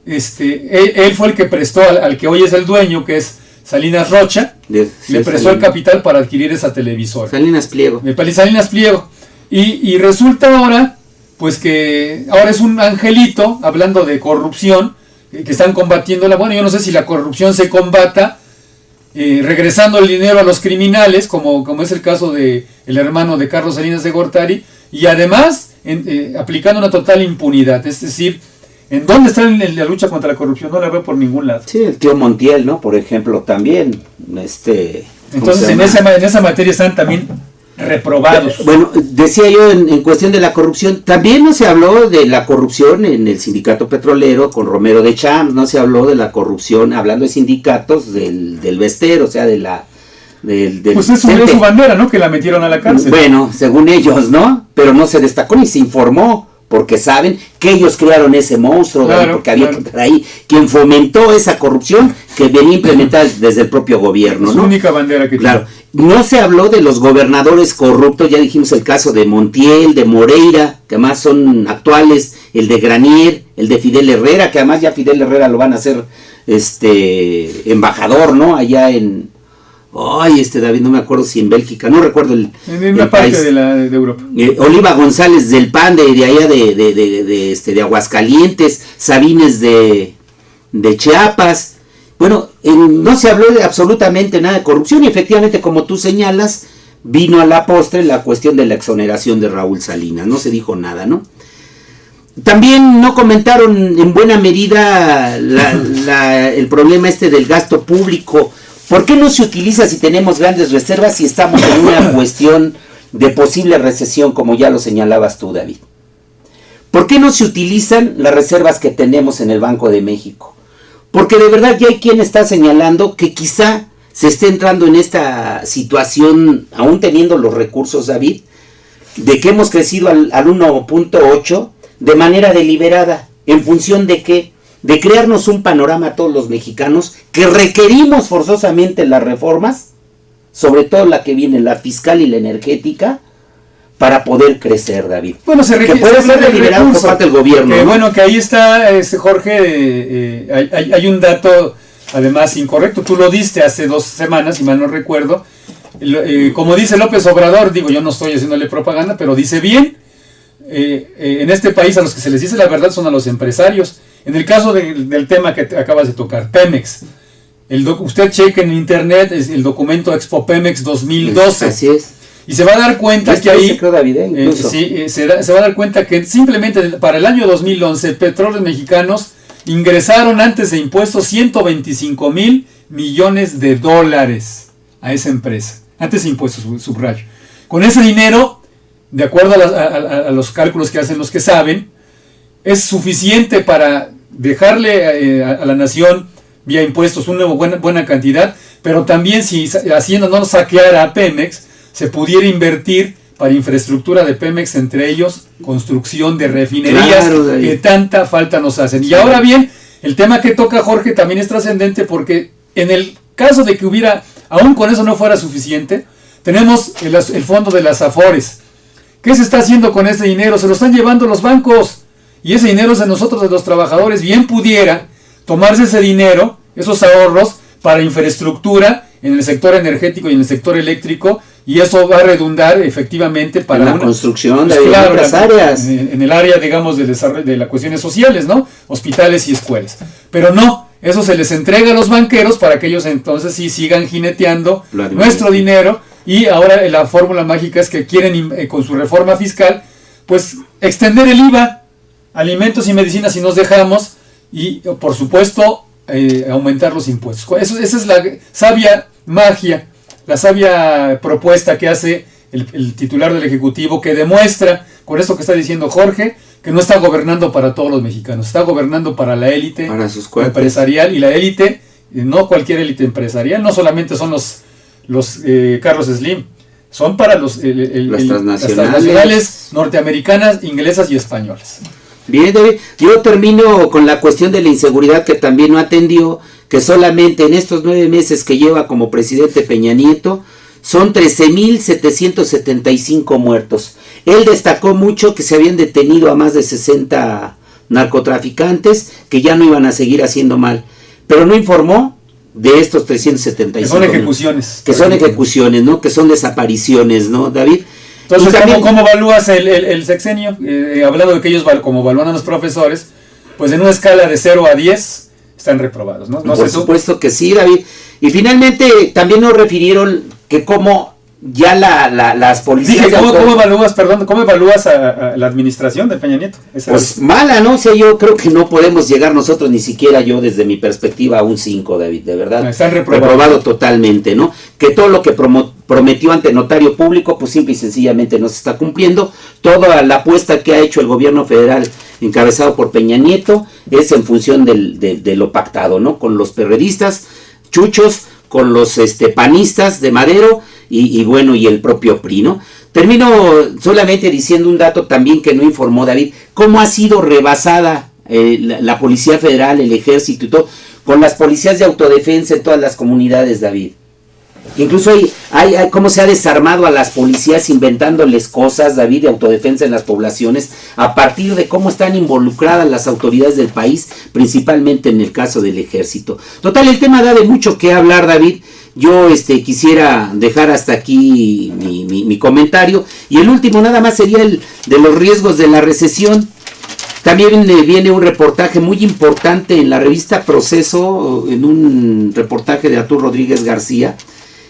Él fue el que prestó al que hoy es el dueño, que es Salinas Rocha, le prestó el capital para adquirir esa televisora. Salinas Pliego. Salinas Pliego. Y resulta ahora, pues que ahora es un angelito, hablando de corrupción, que están combatiéndola. Bueno, yo no sé si la corrupción se combata regresando el dinero a los criminales, como es el caso de el hermano de Carlos Salinas de Gortari, y además aplicando una total impunidad. Es decir, ¿en dónde está la lucha contra la corrupción? No la veo por ningún lado. Sí, el tío Montiel, ¿no? Por ejemplo, también. Entonces, en esa materia están también reprobados. Bueno, decía yo en cuestión de la corrupción, también no se habló de la corrupción en el sindicato petrolero con Romero de Champs, no se habló de la corrupción, hablando de sindicatos del Bester, o sea, del pues es su bandera, ¿no? Que la metieron a la cárcel. Bueno, según ellos, ¿no? Pero no se destacó ni se informó, porque saben que ellos crearon ese monstruo, claro, porque había que estar ahí, quien fomentó esa corrupción que venía implementada desde el propio gobierno, es ¿no? La única bandera que claro. Tiene. No se habló de los gobernadores corruptos, ya dijimos el caso de Montiel, de Moreira, que además son actuales, el de Granier, el de Fidel Herrera, que además ya Fidel Herrera lo van a hacer embajador, ¿no? Allá en... David, no me acuerdo si en Bélgica, no recuerdo en una parte país. de Europa. Oliva González del PAN, de allá de Aguascalientes, Sabines de Chiapas. Bueno, no se habló de absolutamente nada de corrupción y efectivamente, como tú señalas, vino a la postre la cuestión de la exoneración de Raúl Salinas, no se dijo nada, ¿no? También no comentaron en buena medida el problema del gasto público. ¿Por qué no se utiliza si tenemos grandes reservas si estamos en una cuestión de posible recesión, como ya lo señalabas tú, David? ¿Por qué no se utilizan las reservas que tenemos en el Banco de México? Porque de verdad ya hay quien está señalando que quizá se esté entrando en esta situación, aún teniendo los recursos, David, de que hemos crecido al 1.8 de manera deliberada. ¿En función de qué? De crearnos un panorama a todos los mexicanos que requerimos forzosamente las reformas, sobre todo la que viene, la fiscal y la energética, para poder crecer, David. Bueno, que puede ser deliberado por parte del gobierno. ¿no? Bueno, que ahí está, Jorge, hay un dato además incorrecto, tú lo diste hace 2 semanas, si mal no recuerdo, como dice López Obrador, digo, yo no estoy haciéndole propaganda, pero dice bien, en este país a los que se les dice la verdad son a los empresarios. En el caso del tema que acabas de tocar, Pemex, usted cheque en internet el documento Expo Pemex 2012. Así es. Y se va a dar cuenta que ahí, se va a dar cuenta que simplemente para el año 2011 Petróleos Mexicanos ingresaron antes de impuestos $125,000 millones a esa empresa. Antes de impuestos, subrayo. Con ese dinero, de acuerdo a los cálculos que hacen los que saben, es suficiente para dejarle a la nación vía impuestos una buena cantidad, pero también si Hacienda no saqueara a Pemex, se pudiera invertir para infraestructura de Pemex, entre ellos construcción de refinerías, claro, que tanta falta nos hacen. Y ahora bien, el tema que toca Jorge también es trascendente porque en el caso de que hubiera, aún con eso no fuera suficiente, tenemos el fondo de las Afores. ¿Qué se está haciendo con ese dinero? Se lo están llevando los bancos. Y ese dinero es de nosotros, de los trabajadores. Bien pudiera tomarse ese dinero, esos ahorros, para infraestructura en el sector energético y en el sector eléctrico, y eso va a redundar efectivamente para la construcción de otras áreas. En el área, digamos, del desarrollo de las cuestiones sociales, ¿no? Hospitales y escuelas. Pero no, eso se les entrega a los banqueros para que ellos entonces sí sigan jineteando nuestro dinero, y ahora la fórmula mágica es que quieren, con su reforma fiscal, pues extender el IVA, alimentos y medicinas si nos dejamos, y por supuesto aumentar los impuestos. Esa es la sabia magia, la sabia propuesta que hace el titular del Ejecutivo, que demuestra, con esto que está diciendo Jorge, que no está gobernando para todos los mexicanos, está gobernando para la élite empresarial, y la élite, no cualquier élite empresarial, no solamente son los Carlos Slim, son para las transnacionales norteamericanas, inglesas y españolas. Bien, David, yo termino con la cuestión de la inseguridad que también no atendió, que solamente en estos 9 meses que lleva como presidente Peña Nieto, son 13,775 muertos. Él destacó mucho que se habían detenido a más de 60 narcotraficantes que ya no iban a seguir haciendo mal, pero no informó de estos 375. Que son ejecuciones. Que son ejecuciones, ¿no? Que son desapariciones, ¿no, David? Entonces, ¿cómo evalúas el sexenio? Hablando de que ellos, como evalúan a los profesores, pues en una escala de 0 a 10, están reprobados, ¿no? Por supuesto que sí, David. Y finalmente también nos refirieron que como ya las policías... Dije, ¿cómo evalúas a la administración de Peña Nieto? Pues mala, ¿no? O sea, yo creo que no podemos llegar nosotros, ni siquiera yo desde mi perspectiva, a un 5, David, de verdad. Están reprobados. Reprobado totalmente, ¿no? Que todo lo que prometió ante notario público, pues simple y sencillamente no se está cumpliendo. Toda la apuesta que ha hecho el gobierno federal, encabezado por Peña Nieto, es en función de lo pactado, ¿no? Con los perredistas, chuchos, con los panistas de Madero, y bueno, y el propio PRI, ¿no? Termino solamente diciendo un dato también que no informó David, cómo ha sido rebasada la Policía Federal, el Ejército y todo, con las policías de autodefensa en todas las comunidades, David. Incluso hay cómo se ha desarmado a las policías inventándoles cosas, David, de autodefensa en las poblaciones, a partir de cómo están involucradas las autoridades del país, principalmente en el caso del Ejército. Total, el tema da de mucho que hablar, David. Yo quisiera dejar hasta aquí mi comentario. Y el último nada más sería el de los riesgos de la recesión. También viene un reportaje muy importante en la revista Proceso, en un reportaje de Arturo Rodríguez García,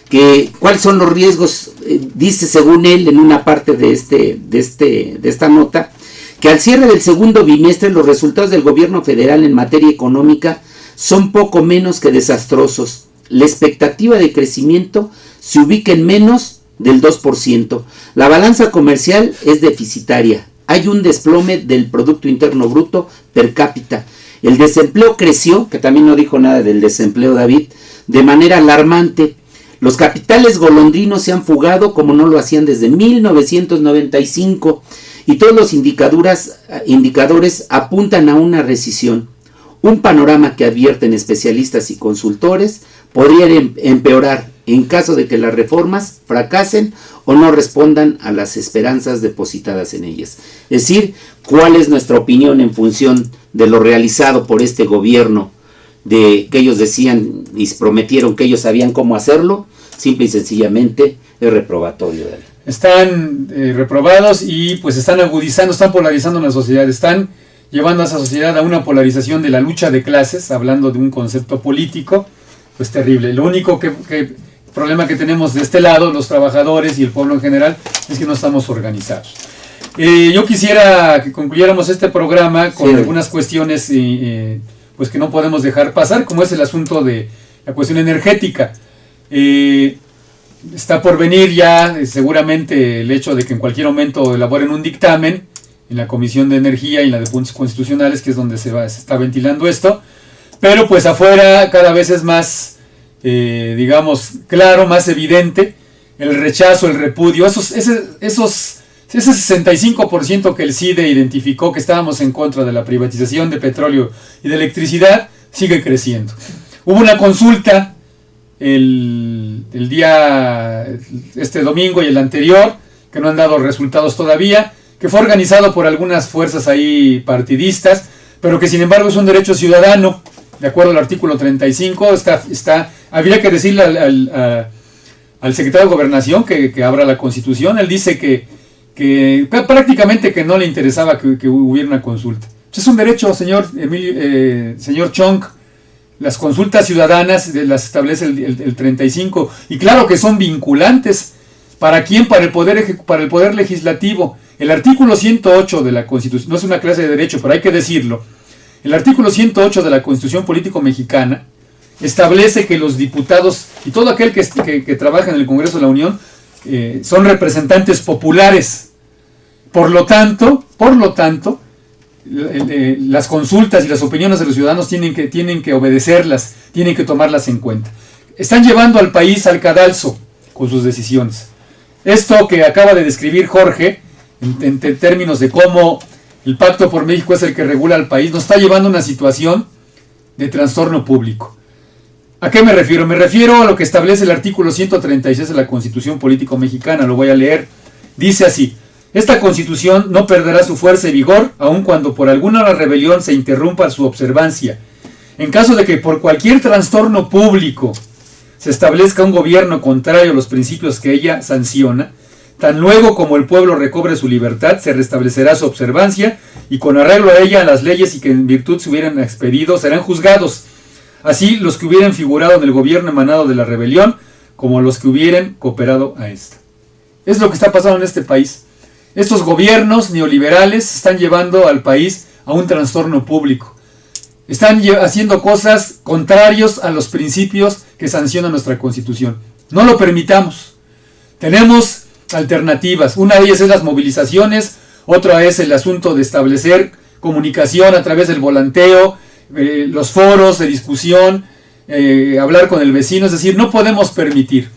que cuáles son los riesgos, dice según él en una parte de esta nota, que al cierre del segundo bimestre los resultados del gobierno federal en materia económica son poco menos que desastrosos. La expectativa de crecimiento se ubica en menos del 2%. La balanza comercial es deficitaria. Hay un desplome del Producto Interno Bruto per cápita. El desempleo creció, que también no dijo nada del desempleo David, de manera alarmante. Los capitales golondrinos se han fugado como no lo hacían desde 1995 y todos los indicadores apuntan a una recesión. Un panorama que advierten especialistas y consultores podría empeorar en caso de que las reformas fracasen o no respondan a las esperanzas depositadas en ellas. Es decir, ¿cuál es nuestra opinión en función de lo realizado por este gobierno? De que ellos decían y prometieron que ellos sabían cómo hacerlo, simple y sencillamente es reprobatorio. Están reprobados y pues están agudizando, están polarizando la sociedad, están llevando a esa sociedad a una polarización de la lucha de clases, hablando de un concepto político, pues terrible. Lo único problema que tenemos de este lado, los trabajadores y el pueblo en general, es que no estamos organizados. Yo quisiera que concluyéramos este programa con algunas cuestiones pues que no podemos dejar pasar, como es el asunto de la cuestión energética. Está por venir ya seguramente el hecho de que en cualquier momento elaboren un dictamen en la Comisión de Energía y en la de Puntos Constitucionales, que es donde se está ventilando esto, pero pues afuera cada vez es más, digamos, claro, más evidente el rechazo, el repudio, ese 65% que el CIDE identificó que estábamos en contra de la privatización de petróleo y de electricidad, sigue creciendo. Hubo una consulta el día, este domingo y el anterior, que no han dado resultados todavía, que fue organizado por algunas fuerzas ahí partidistas, pero que sin embargo es un derecho ciudadano, de acuerdo al artículo 35, habría que decirle al secretario de Gobernación que abra la Constitución. Él dice que prácticamente que no le interesaba que hubiera una consulta. Es un derecho, señor Chong. Las consultas ciudadanas las establece el 35, y claro que son vinculantes. ¿Para quién? Para el Poder Legislativo. El artículo 108 de la Constitución, no es una clase de derecho, pero hay que decirlo. El artículo 108 de la Constitución Político Mexicana establece que los diputados y todo aquel que trabaja en el Congreso de la Unión son representantes populares. Por lo tanto, las consultas y las opiniones de los ciudadanos tienen que obedecerlas, tienen que tomarlas en cuenta. Están llevando al país al cadalso con sus decisiones. Esto que acaba de describir Jorge, en términos de cómo el Pacto por México es el que regula al país, nos está llevando a una situación de trastorno público. ¿A qué me refiero? Me refiero a lo que establece el artículo 136 de la Constitución Político Mexicana. Lo voy a leer. Dice así: esta Constitución no perderá su fuerza y vigor, aun cuando por alguna rebelión se interrumpa su observancia. En caso de que por cualquier trastorno público se establezca un gobierno contrario a los principios que ella sanciona, tan luego como el pueblo recobre su libertad, se restablecerá su observancia, y con arreglo a ella, las leyes y que en virtud se hubieran expedido serán juzgados, así los que hubieran figurado en el gobierno emanado de la rebelión, como los que hubieran cooperado a esta. Es lo que está pasando en este país. Estos gobiernos neoliberales están llevando al país a un trastorno público. Están haciendo cosas contrarios a los principios que sanciona nuestra Constitución. No lo permitamos. Tenemos alternativas. Una de ellas es las movilizaciones, otra es el asunto de establecer comunicación a través del volanteo, los foros de discusión, hablar con el vecino. Es decir, no podemos permitir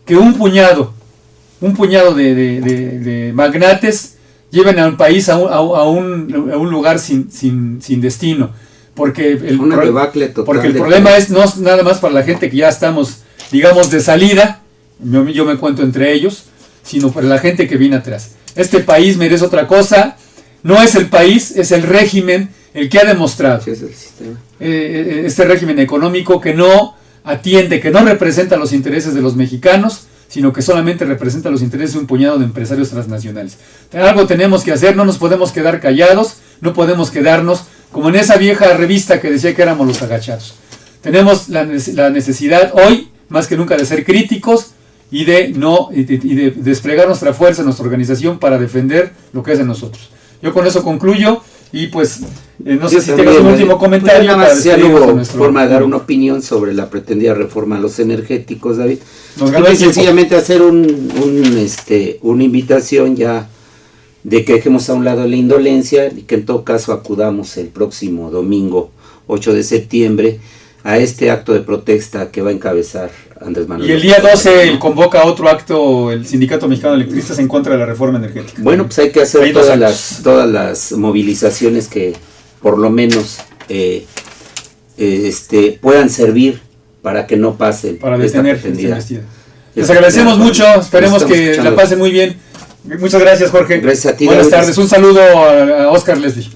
que un puñado de magnates lleven a un país a un lugar sin destino. Porque el problema es no nada más para la gente que ya estamos, digamos, de salida, yo me cuento entre ellos, sino para la gente que viene atrás. Este país merece otra cosa. No es el país, es el régimen el que ha demostrado, sí, es el sistema. Este régimen económico que no atiende, que no representa los intereses de los mexicanos, sino que solamente representa los intereses de un puñado de empresarios transnacionales. Algo tenemos que hacer, no nos podemos quedar callados, no podemos quedarnos como en esa vieja revista que decía que éramos los agachados. Tenemos la necesidad hoy, más que nunca, de ser críticos y de desplegar nuestra fuerza, nuestra organización para defender lo que es de nosotros. Yo con eso concluyo y pues no sé si tengas un último comentario. Pues ya no hubo forma de dar una opinión sobre la pretendida reforma a los energéticos, David. Sencillamente hacer una invitación ya de que dejemos a un lado la indolencia y que en todo caso acudamos el próximo domingo 8 de septiembre a este acto de protesta que va a encabezar Andrés Manuel. Y el día 12 convoca otro acto el Sindicato Mexicano de Electricistas en contra de la reforma energética. Bueno, pues hay que hacer todas las movilizaciones que por lo menos puedan servir para que no pase para detener esta investida. Les agradecemos mucho, esperemos que la pasen muy bien. Muchas gracias, Jorge. Gracias a ti. Buenas tardes, un saludo a Oscar Leslie.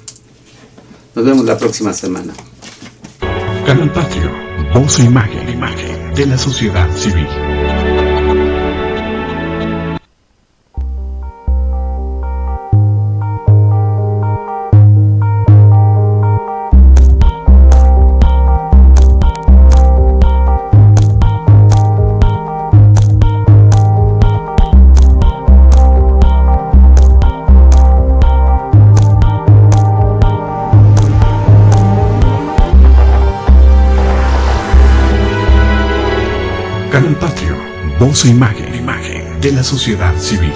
Nos vemos la próxima semana. Canal Patrio, voz e imagen de la sociedad civil. Canal Patrio, voz e imagen de la sociedad civil.